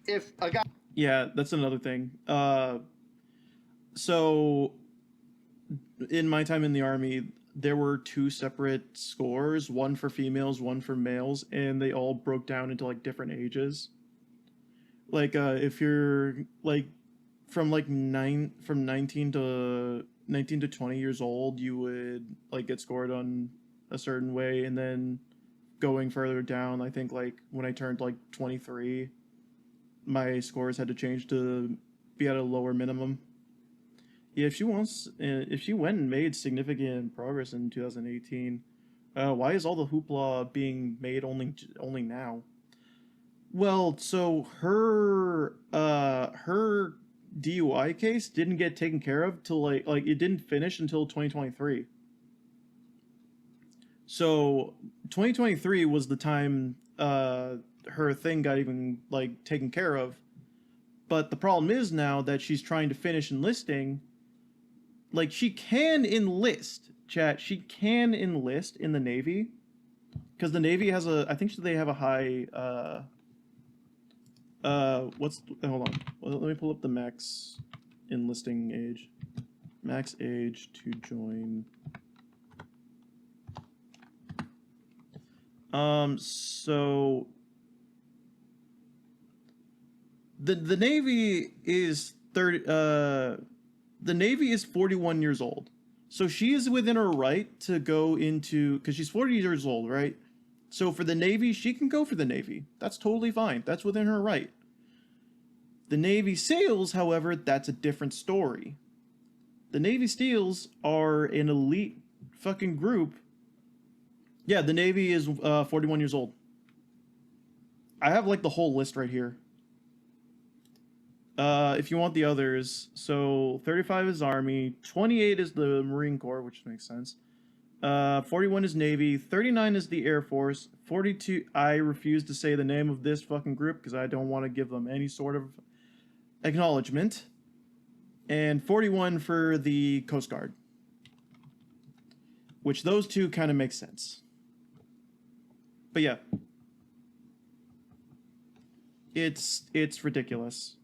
if a guy... Yeah, that's another thing. So, in my time in the Army, there were 2 separate scores, one for females, one for males, and they all broke down into different ages. Like if you're from 19 to 20 years old, you would get scored on a certain way, and then going further down, I think when I turned 23, my scores had to change to be at a lower minimum. Yeah, if she went and made significant progress in 2018, why is all the hoopla being made only now? Well, so her DUI case didn't get taken care of till it didn't finish until 2023. So 2023 was the time her thing got even taken care of. But the problem is now that she's trying to finish enlisting. She can enlist, chat. She can enlist in the Navy, because the Navy has I think they have a high hold on. Well, let me pull up the max enlisting age. Max age to join. So the Navy is 30 the Navy is 41 years old. So she is within her right to go into, because she's 40 years old, right? So for the Navy, she can go for the Navy. That's totally fine. That's within her right. The Navy SEALs, however, that's a different story. The Navy SEALs are an elite fucking group. Yeah, the Navy is 41 years old. I have the whole list right here. If you want the others, so 35 is Army, 28 is the Marine Corps, which makes sense. 41 is Navy, 39 is the Air Force, 42, I refuse to say the name of this fucking group because I don't want to give them any sort of acknowledgement, and 41 for the Coast Guard, which those two kind of make sense. But yeah, it's ridiculous.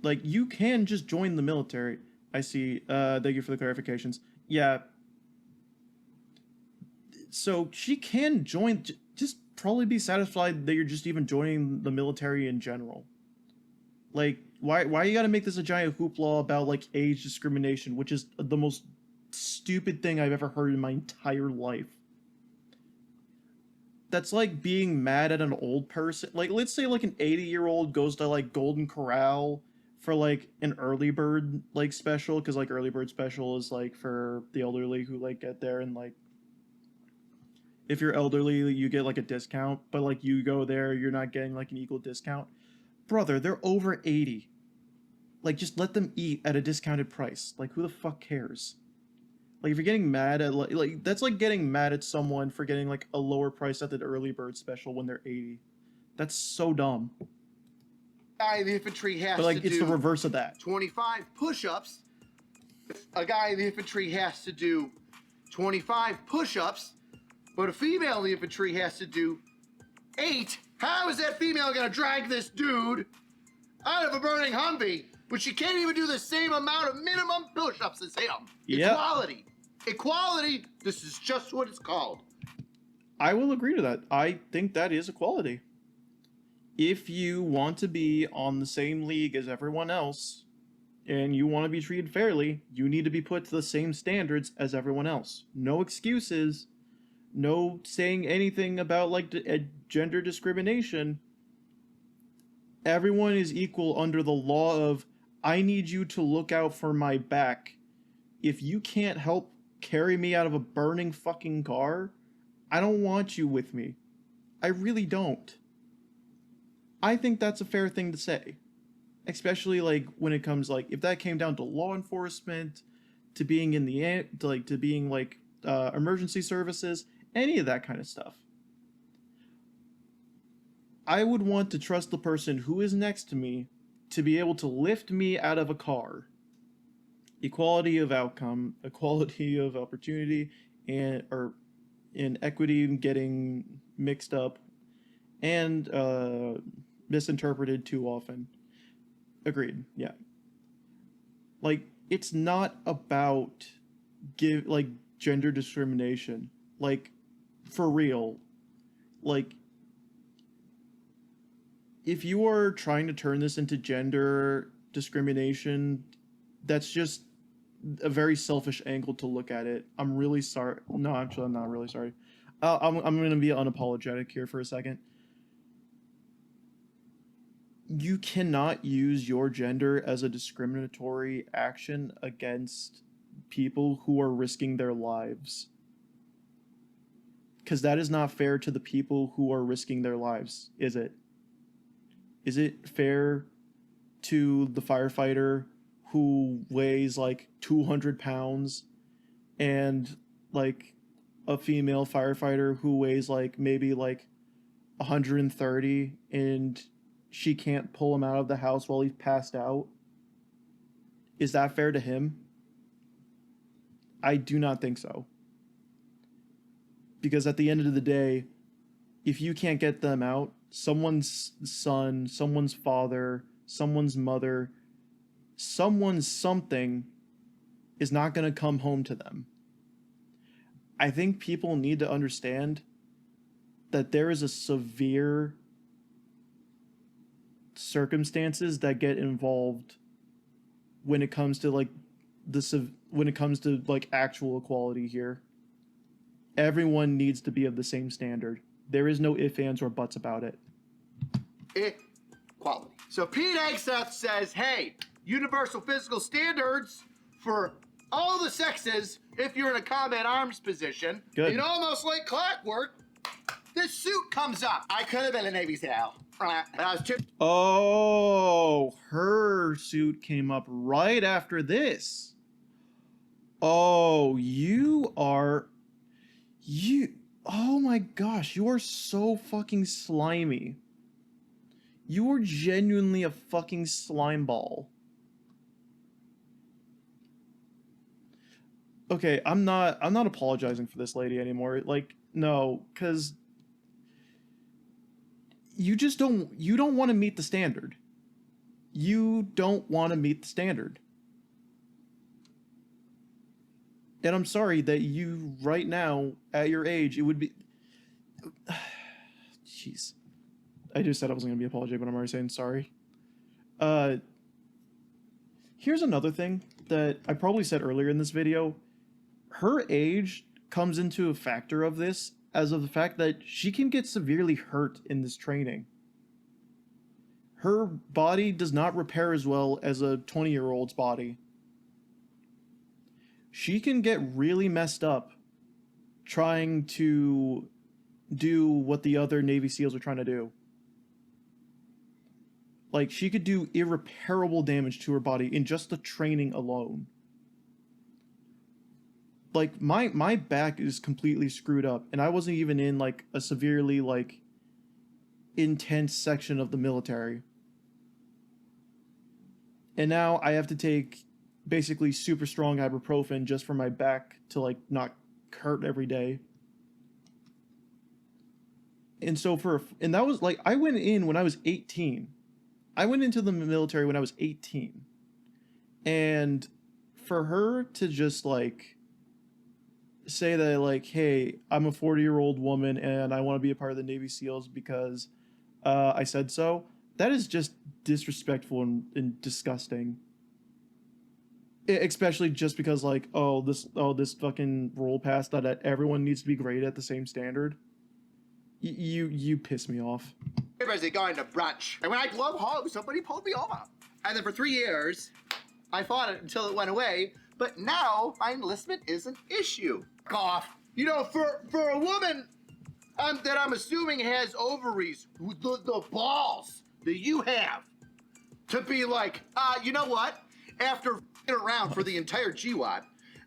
Like, you can just join the military. I see. Thank you for the clarifications. Yeah. So she can join. Just probably be satisfied that you're just even joining the military in general. Like, why you gotta make this a giant hoopla about, like, age discrimination, which is the most stupid thing I've ever heard in my entire life. That's like being mad at an old person. Like, let's say, like, an 80-year-old goes to, like, Golden Corral for, like, an early bird, like, special, because, like, early bird special is, like, for the elderly who, like, get there, and, like, if you're elderly, you get, like, a discount, but, like, you go there, you're not getting, like, an equal discount. Brother, they're over 80. Like, just let them eat at a discounted price. Like, who the fuck cares? Like, if you're getting mad at, like that's like getting mad at someone for getting, like, a lower price at the early bird special when they're 80. That's so dumb. Guy in the infantry has But, like, to it's do the reverse of that. 25 push-ups. A guy in the infantry has to do 25 push-ups, but a female in the infantry has to do 8. How is that female gonna drag this dude out of a burning Humvee when she can't even do the same amount of minimum push-ups as him? Yep. Equality. Equality, this is just what it's called. I will agree to that. I think that is equality. If you want to be on the same league as everyone else, and you want to be treated fairly, you need to be put to the same standards as everyone else. No excuses. No saying anything about, like, gender discrimination. Everyone is equal under the law of, I need you to look out for my back. If you can't help carry me out of a burning fucking car, I don't want you with me. I really don't. I think that's a fair thing to say. Especially, like, when it comes, like, if that came down to law enforcement, to being in the, to being, like, emergency services, any of that kind of stuff. I would want to trust the person who is next to me to be able to lift me out of a car. Equality of outcome, equality of opportunity, and equity getting mixed up and misinterpreted too often. Agreed. Yeah. Like, it's not about gender discrimination. Like, for real. Like, if you are trying to turn this into gender discrimination, that's just a very selfish angle to look at it. I'm really sorry. No, actually, I'm not really sorry. I'm going to be unapologetic here for a second. You cannot use your gender as a discriminatory action against people who are risking their lives. Because that is not fair to the people who are risking their lives, is it? Is it fair to the firefighter who weighs, like, 200 pounds and, like, a female firefighter who weighs, like, maybe, like, 130 and she can't pull him out of the house while he's passed out? Is that fair to him? I do not think so. Because at the end of the day, if you can't get them out, someone's son, someone's father, someone's mother, someone's something is not going to come home to them. I think people need to understand that there is a severe circumstances that get involved when it comes to, like, actual equality here. Everyone needs to be of the same standard. There is no ifs, ands, or buts about it. Equality. So Pete Hegseth says, hey, universal physical standards for all the sexes if you're in a combat arms position. Good. And almost like clockwork, this suit comes up. I could have been a Navy SEAL. Oh, her suit came up right after this. Oh, oh my gosh, you are so fucking slimy. You are genuinely a fucking slime ball. Okay, I'm not apologizing for this lady anymore. Like, no, cuz you don't want to meet the standard. you don't want to meet the standard. And I'm sorry that you, right now, at your age, it would be... Jeez. I just said I wasn't going to be apologetic, but I'm already saying sorry. Here's another thing that I probably said earlier in this video. Her age comes into a factor of this as of the fact that she can get severely hurt in this training. Her body does not repair as well as a 20-year-old's body. She can get really messed up trying to do what the other Navy SEALs are trying to do. Like, she could do irreparable damage to her body in just the training alone. Like, my back is completely screwed up, and I wasn't even in, like, a severely, like, intense section of the military. And now I have to take basically super strong ibuprofen just for my back to, like, not hurt every day. And so and that was, like, I went in when I was 18. I went into the military when I was 18. And for her to just, like, say that, like, hey, I'm a 40-year-old woman and I want to be a part of the Navy SEALs because I said so, that is just disrespectful and disgusting. Especially just because, like, this fucking rule pass that everyone needs to be graded at the same standard. You piss me off. Busy going to brunch, and when I drove home, somebody pulled me over. And then for 3 years, I fought it until it went away. But now my enlistment is an issue. Cough. You know, for a woman that I'm assuming has ovaries, the balls that you have, to be like, you know what? After f***ing around for the entire GWAT,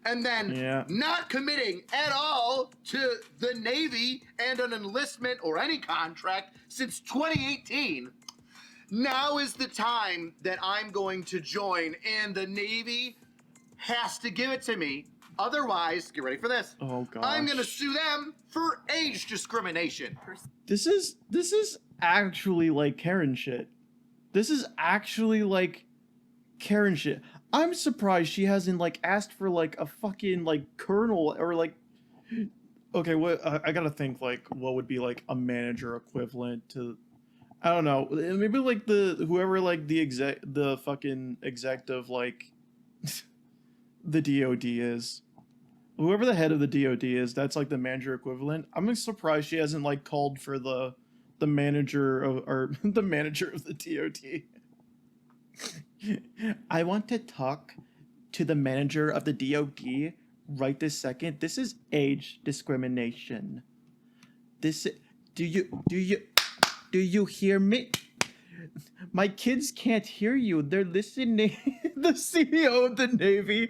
and then not committing at all to the Navy and an enlistment or any contract since 2018, now is the time that I'm going to join, and the Navy has to give it to me. Otherwise, get ready for this. Oh gosh. I'm gonna sue them for age discrimination. This is actually like Karen shit. This is actually like Karen shit. I'm surprised she hasn't, like, asked for, like, a fucking, like, colonel or, like... Okay, what I gotta think, like, what would be, like, a manager equivalent to... I don't know. Maybe, like, whoever, like, the fucking executive, like, the DOD is. Whoever the head of the DOD is, that's, like, the manager equivalent. I'm surprised she hasn't, like, called for the manager of... or the manager of the DOD. I want to talk to the manager of the DOD right this second. This is age discrimination. Do you hear me? My kids can't hear you. They're listening. The CEO of the Navy.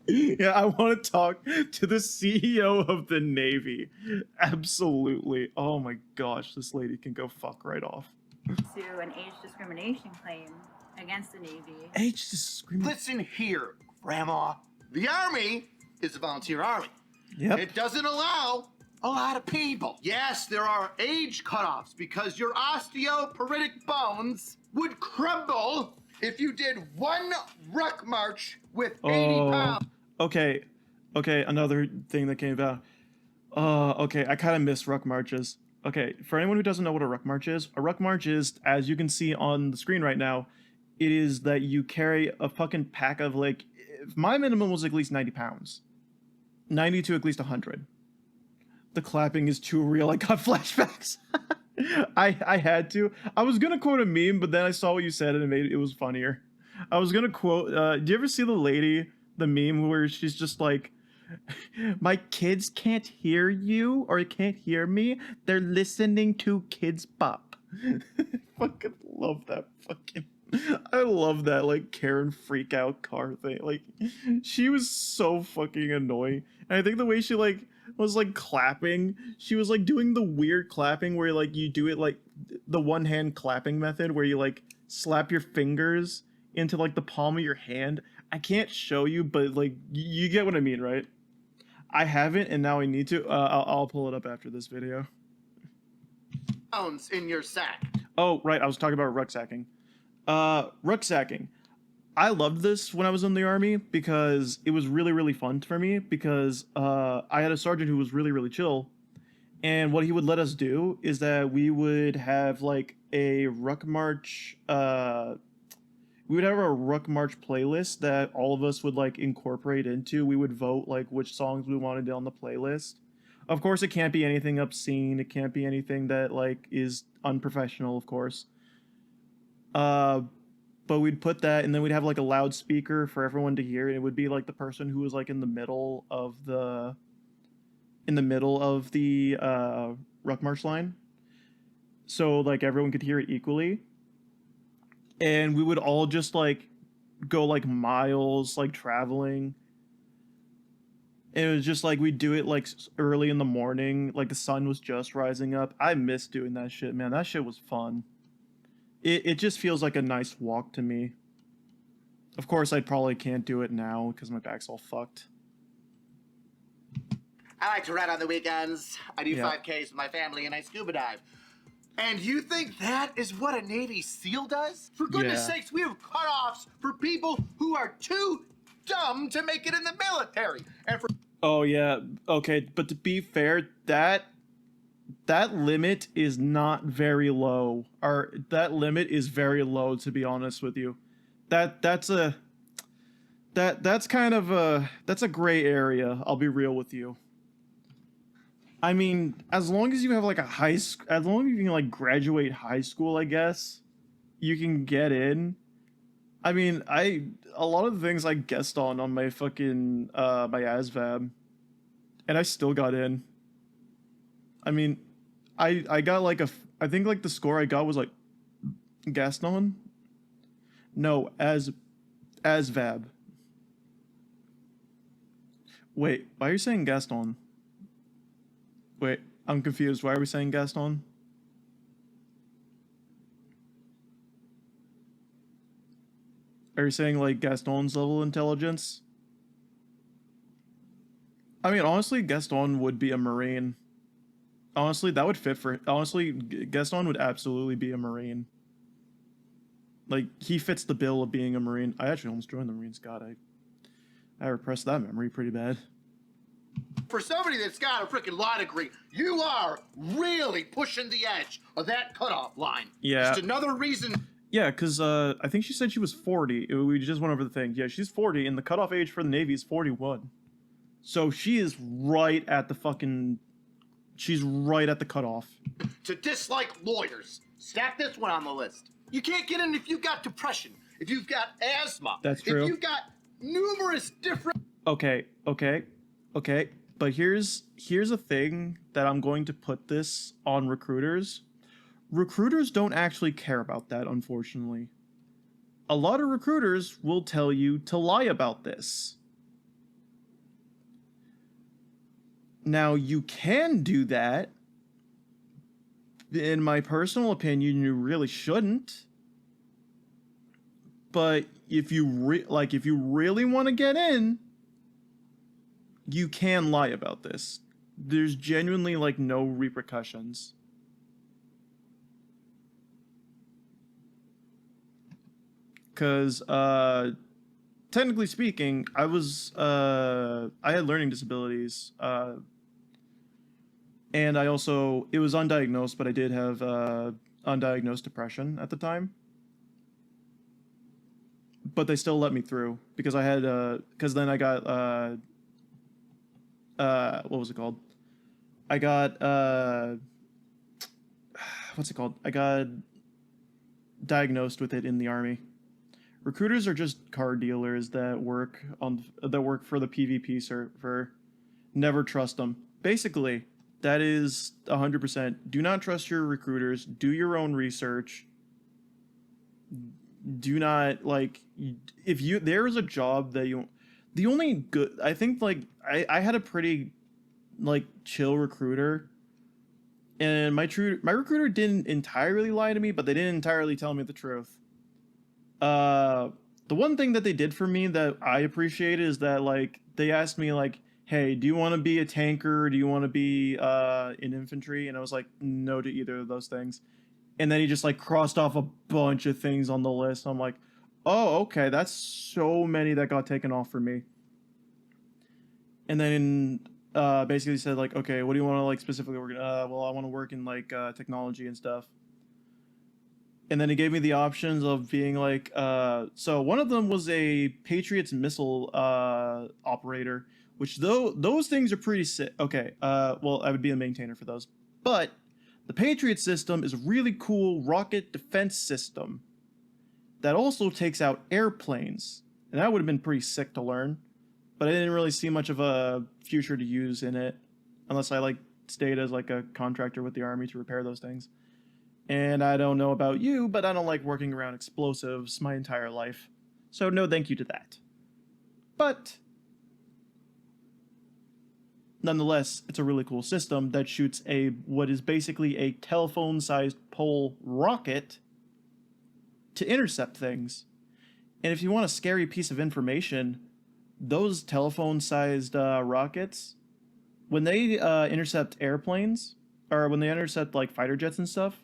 Yeah, I want to talk to the CEO of the Navy. Absolutely. Oh my gosh, this lady can go fuck right off. Pursue an age discrimination claim against the Navy. Age discrimination. Listen here, Grandma. The Army is a volunteer army. Yep. It doesn't allow a lot of people. Yes, there are age cutoffs because your osteoporotic bones would crumble if you did one ruck march with 80 pounds. Okay, another thing that came about. Okay, I kind of miss ruck marches. Okay, for anyone who doesn't know what a ruck march is, as you can see on the screen right now, it is that you carry a fucking pack of, like, my minimum was at least 90 pounds. 90 to at least 100. The clapping is too real, I got flashbacks. I had to. I was gonna quote a meme, but then I saw what you said and it was funnier. I was gonna quote, do you ever see the meme where she's just like, my kids can't hear you or can't hear me. They're listening to Kids Bop. Fucking love that fucking... I love that, like, Karen freak out car thing. Like, she was so fucking annoying. And I think the way she, like, was, like, clapping, she was, like, doing the weird clapping where, like, you do it, like, the one-hand clapping method where you, like, slap your fingers into, like, the palm of your hand. I can't show you, but, like, you get what I mean, right? I haven't, and now I need to. I'll pull it up after this video. Pounds in your sack. Oh, right, I was talking about rucksacking. Rucksacking. I loved this when I was in the army because it was really, really fun for me because I had a sergeant who was really, really chill. And what he would let us do is that we would have like a ruck march. We would have a ruck march playlist that all of us would like incorporate into. We would vote like which songs we wanted on the playlist. Of course, it can't be anything obscene. It can't be anything that like is unprofessional, of course. Uh, but we'd put that, and then we'd have like a loudspeaker for everyone to hear, and it would be like the person who was like in the middle of the ruck march line, so like everyone could hear it equally, and we would all just like go like miles like traveling. And it was just like we'd do it like early in the morning, like the sun was just rising up. I miss doing that shit, man. That shit was fun. It just feels like a nice walk to me. Of course, I probably can't do it now because my back's all fucked. I like to ride on the weekends. I do Yeah. 5Ks with my family and I scuba dive. And you think that is what a Navy SEAL does? For goodness Yeah. sakes, we have cutoffs for people who are too dumb to make it in the military. And for Oh yeah, okay, but to be fair, that limit is not very low. Or that limit is very low, to be honest with you. That's kind of that's a gray area. I'll be real with you. I mean, as long as you have like as long as you can like graduate high school, I guess you can get in. I mean, a lot of the things I guessed on my fucking my ASVAB, and I still got in. I mean, I got like I think like the score I got was like Gaston. No, ASVAB. Wait, why are you saying Gaston? Wait, I'm confused. Why are we saying Gaston? Are you saying like Gaston's level of intelligence? I mean, honestly, Gaston would be a Marine. Honestly, that would fit for. Honestly, Gaston would absolutely be a Marine. Like, he fits the bill of being a Marine. I actually almost joined the Marines. God, I repressed that memory pretty bad. For somebody that's got a freaking law degree, you are really pushing the edge of that cutoff line. Yeah. Just another reason. Yeah, because I think she said she was 40. We just went over the thing. Yeah, she's 40, and the cutoff age for the Navy is 41. So she is right at the fucking... She's right at the cutoff. To dislike lawyers. Stack this one on the list. You can't get in if you've got depression, if you've got asthma. That's true. If you've got numerous different... Okay. But here's a thing that I'm going to put this on recruiters. Recruiters don't actually care about that, unfortunately. A lot of recruiters will tell you to lie about this. Now, you can do that. In my personal opinion, you really shouldn't. But if you really want to get in, you can lie about this. There's genuinely like no repercussions. Cause technically speaking, I had learning disabilities. And I also, it was undiagnosed, but I did have undiagnosed depression at the time. But they still let me through because I had because then I got what was it called? I got what's it called? I got diagnosed with it in the army. Recruiters are just car dealers that work for the PvP server. Never trust them. Basically, that is 100%. Do not trust your recruiters. Do your own research. Do not like if you there is a job that you the only good I think like I had a pretty like chill recruiter, and my recruiter didn't entirely lie to me, but they didn't entirely tell me the truth. The one thing that they did for me that I appreciated is that like they asked me like, hey, do you want to be a tanker? Do you want to be in infantry? And I was like, no to either of those things. And then he just like crossed off a bunch of things on the list. I'm like, oh, okay, that's so many that got taken off for me. And then basically said like, okay, what do you want to like specifically work in? Well, I want to work in like technology and stuff. And then he gave me the options of being like, so one of them was a Patriots missile operator, which those things are pretty sick. Okay, well, I would be a maintainer for those. But the Patriot system is a really cool rocket defense system that also takes out airplanes. And that would have been pretty sick to learn. But I didn't really see much of a future to use in it unless I like stayed as like a contractor with the army to repair those things. And I don't know about you, but I don't like working around explosives my entire life. So no thank you to that. But nonetheless, it's a really cool system that shoots what is basically a telephone-sized pole rocket to intercept things. And if you want a scary piece of information, those telephone-sized rockets, when they intercept airplanes, or when they intercept like fighter jets and stuff,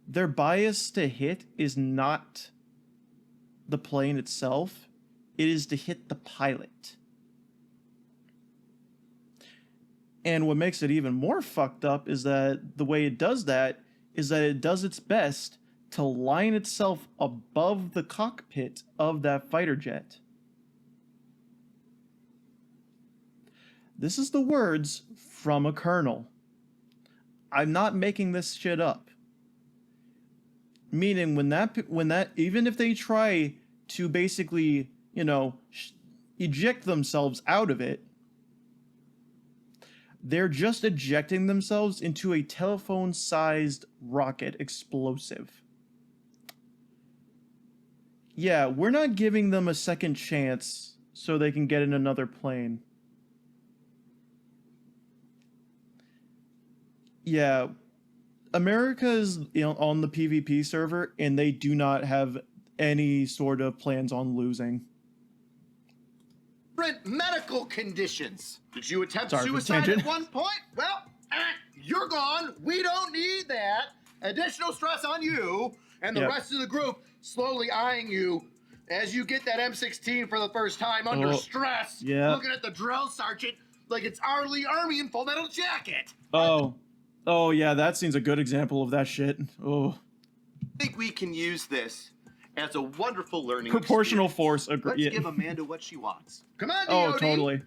their bias to hit is not the plane itself, it is to hit the pilot. And what makes it even more fucked up is that the way it does that is that it does its best to line itself above the cockpit of that fighter jet. This is the words from a colonel. I'm not making this shit up. Meaning when that even if they try to basically, eject themselves out of it, they're just ejecting themselves into a telephone-sized rocket explosive. Yeah, we're not giving them a second chance so they can get in another plane. Yeah, America is on the PvP server, and they do not have any sort of plans on losing. Different medical conditions. Did you attempt Sorry for the suicide tangent. at one point? Well, you're gone. We don't need that. Additional stress on you and the Yep. rest of the group slowly eyeing you as you get that M16 for the first time under stress. Yeah. Looking at the drill sergeant like it's our army in Full Metal Jacket. Oh yeah, that scene's a good example of that shit. Oh. I think we can use this as a wonderful learning Proportional experience. force. Let's give Amanda what she wants. Come on, Oh, DOD. totally.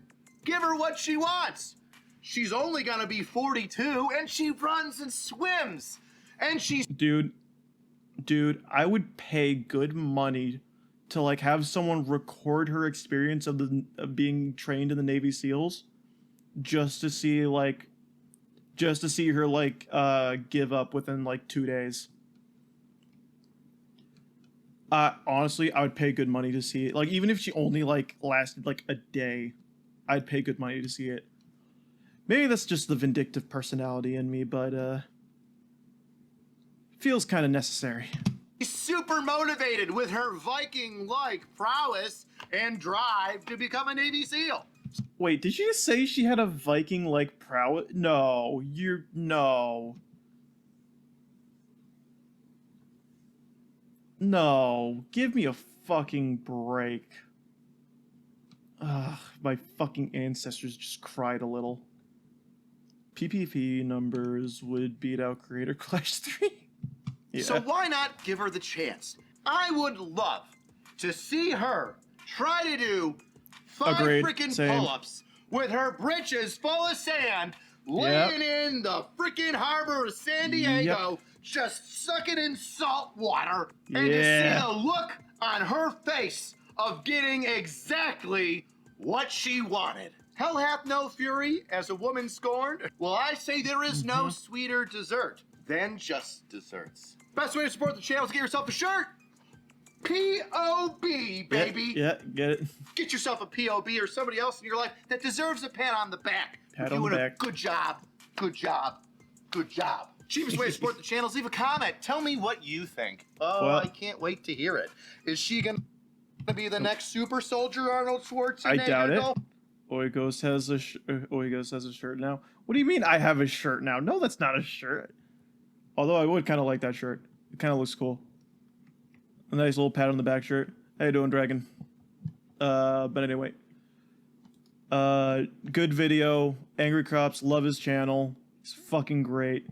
Give her what she wants. She's only gonna be 42, and she runs and swims, and she's Dude, I would pay good money to like have someone record her experience of being trained in the Navy SEALs, just to see her like give up within like 2 days. Honestly, I would pay good money to see it. Like, even if she only like lasted like a day, I'd pay good money to see it. Maybe that's just the vindictive personality in me, but feels kind of necessary. super motivated with her Viking-like prowess and drive to become a Navy SEAL. Wait, did you say she had a Viking-like prowess? No, no. No, give me a fucking break. Ugh, my fucking ancestors just cried a little. PPP numbers would beat out Creator Clash 3. Yeah. So why not give her the chance? I would love to see her try to do 5 Agreed. freaking Same. pull-ups with her britches full of sand, laying in the freaking harbor of San Diego, just sucking in salt water, and to see the look on her face of getting exactly what she wanted. Hell hath no fury as a woman scorned. Well, I say there is no sweeter dessert than just desserts. Best way to support the channel is to get yourself a shirt. P.O.B., baby. Yeah, get it. Get yourself a P.O.B. or somebody else in your life that deserves a pat on the back. Pat You're on the doing back. a good job. Good job. Good job. Cheapest way to support the channel is leave a comment. Tell me what you think. Oh, Well- I can't wait to hear it. Is she going to be the next super soldier Arnold Schwarzenegger? I doubt it. though? Oikos has a shirt now. What do you mean I have a shirt now? No, that's not a shirt. Although I would kind of like that shirt. It kind of looks cool. A nice little pat on the back shirt. How you doing, Dragon? But anyway. Good video. Angry Crops, love his channel. It's fucking great.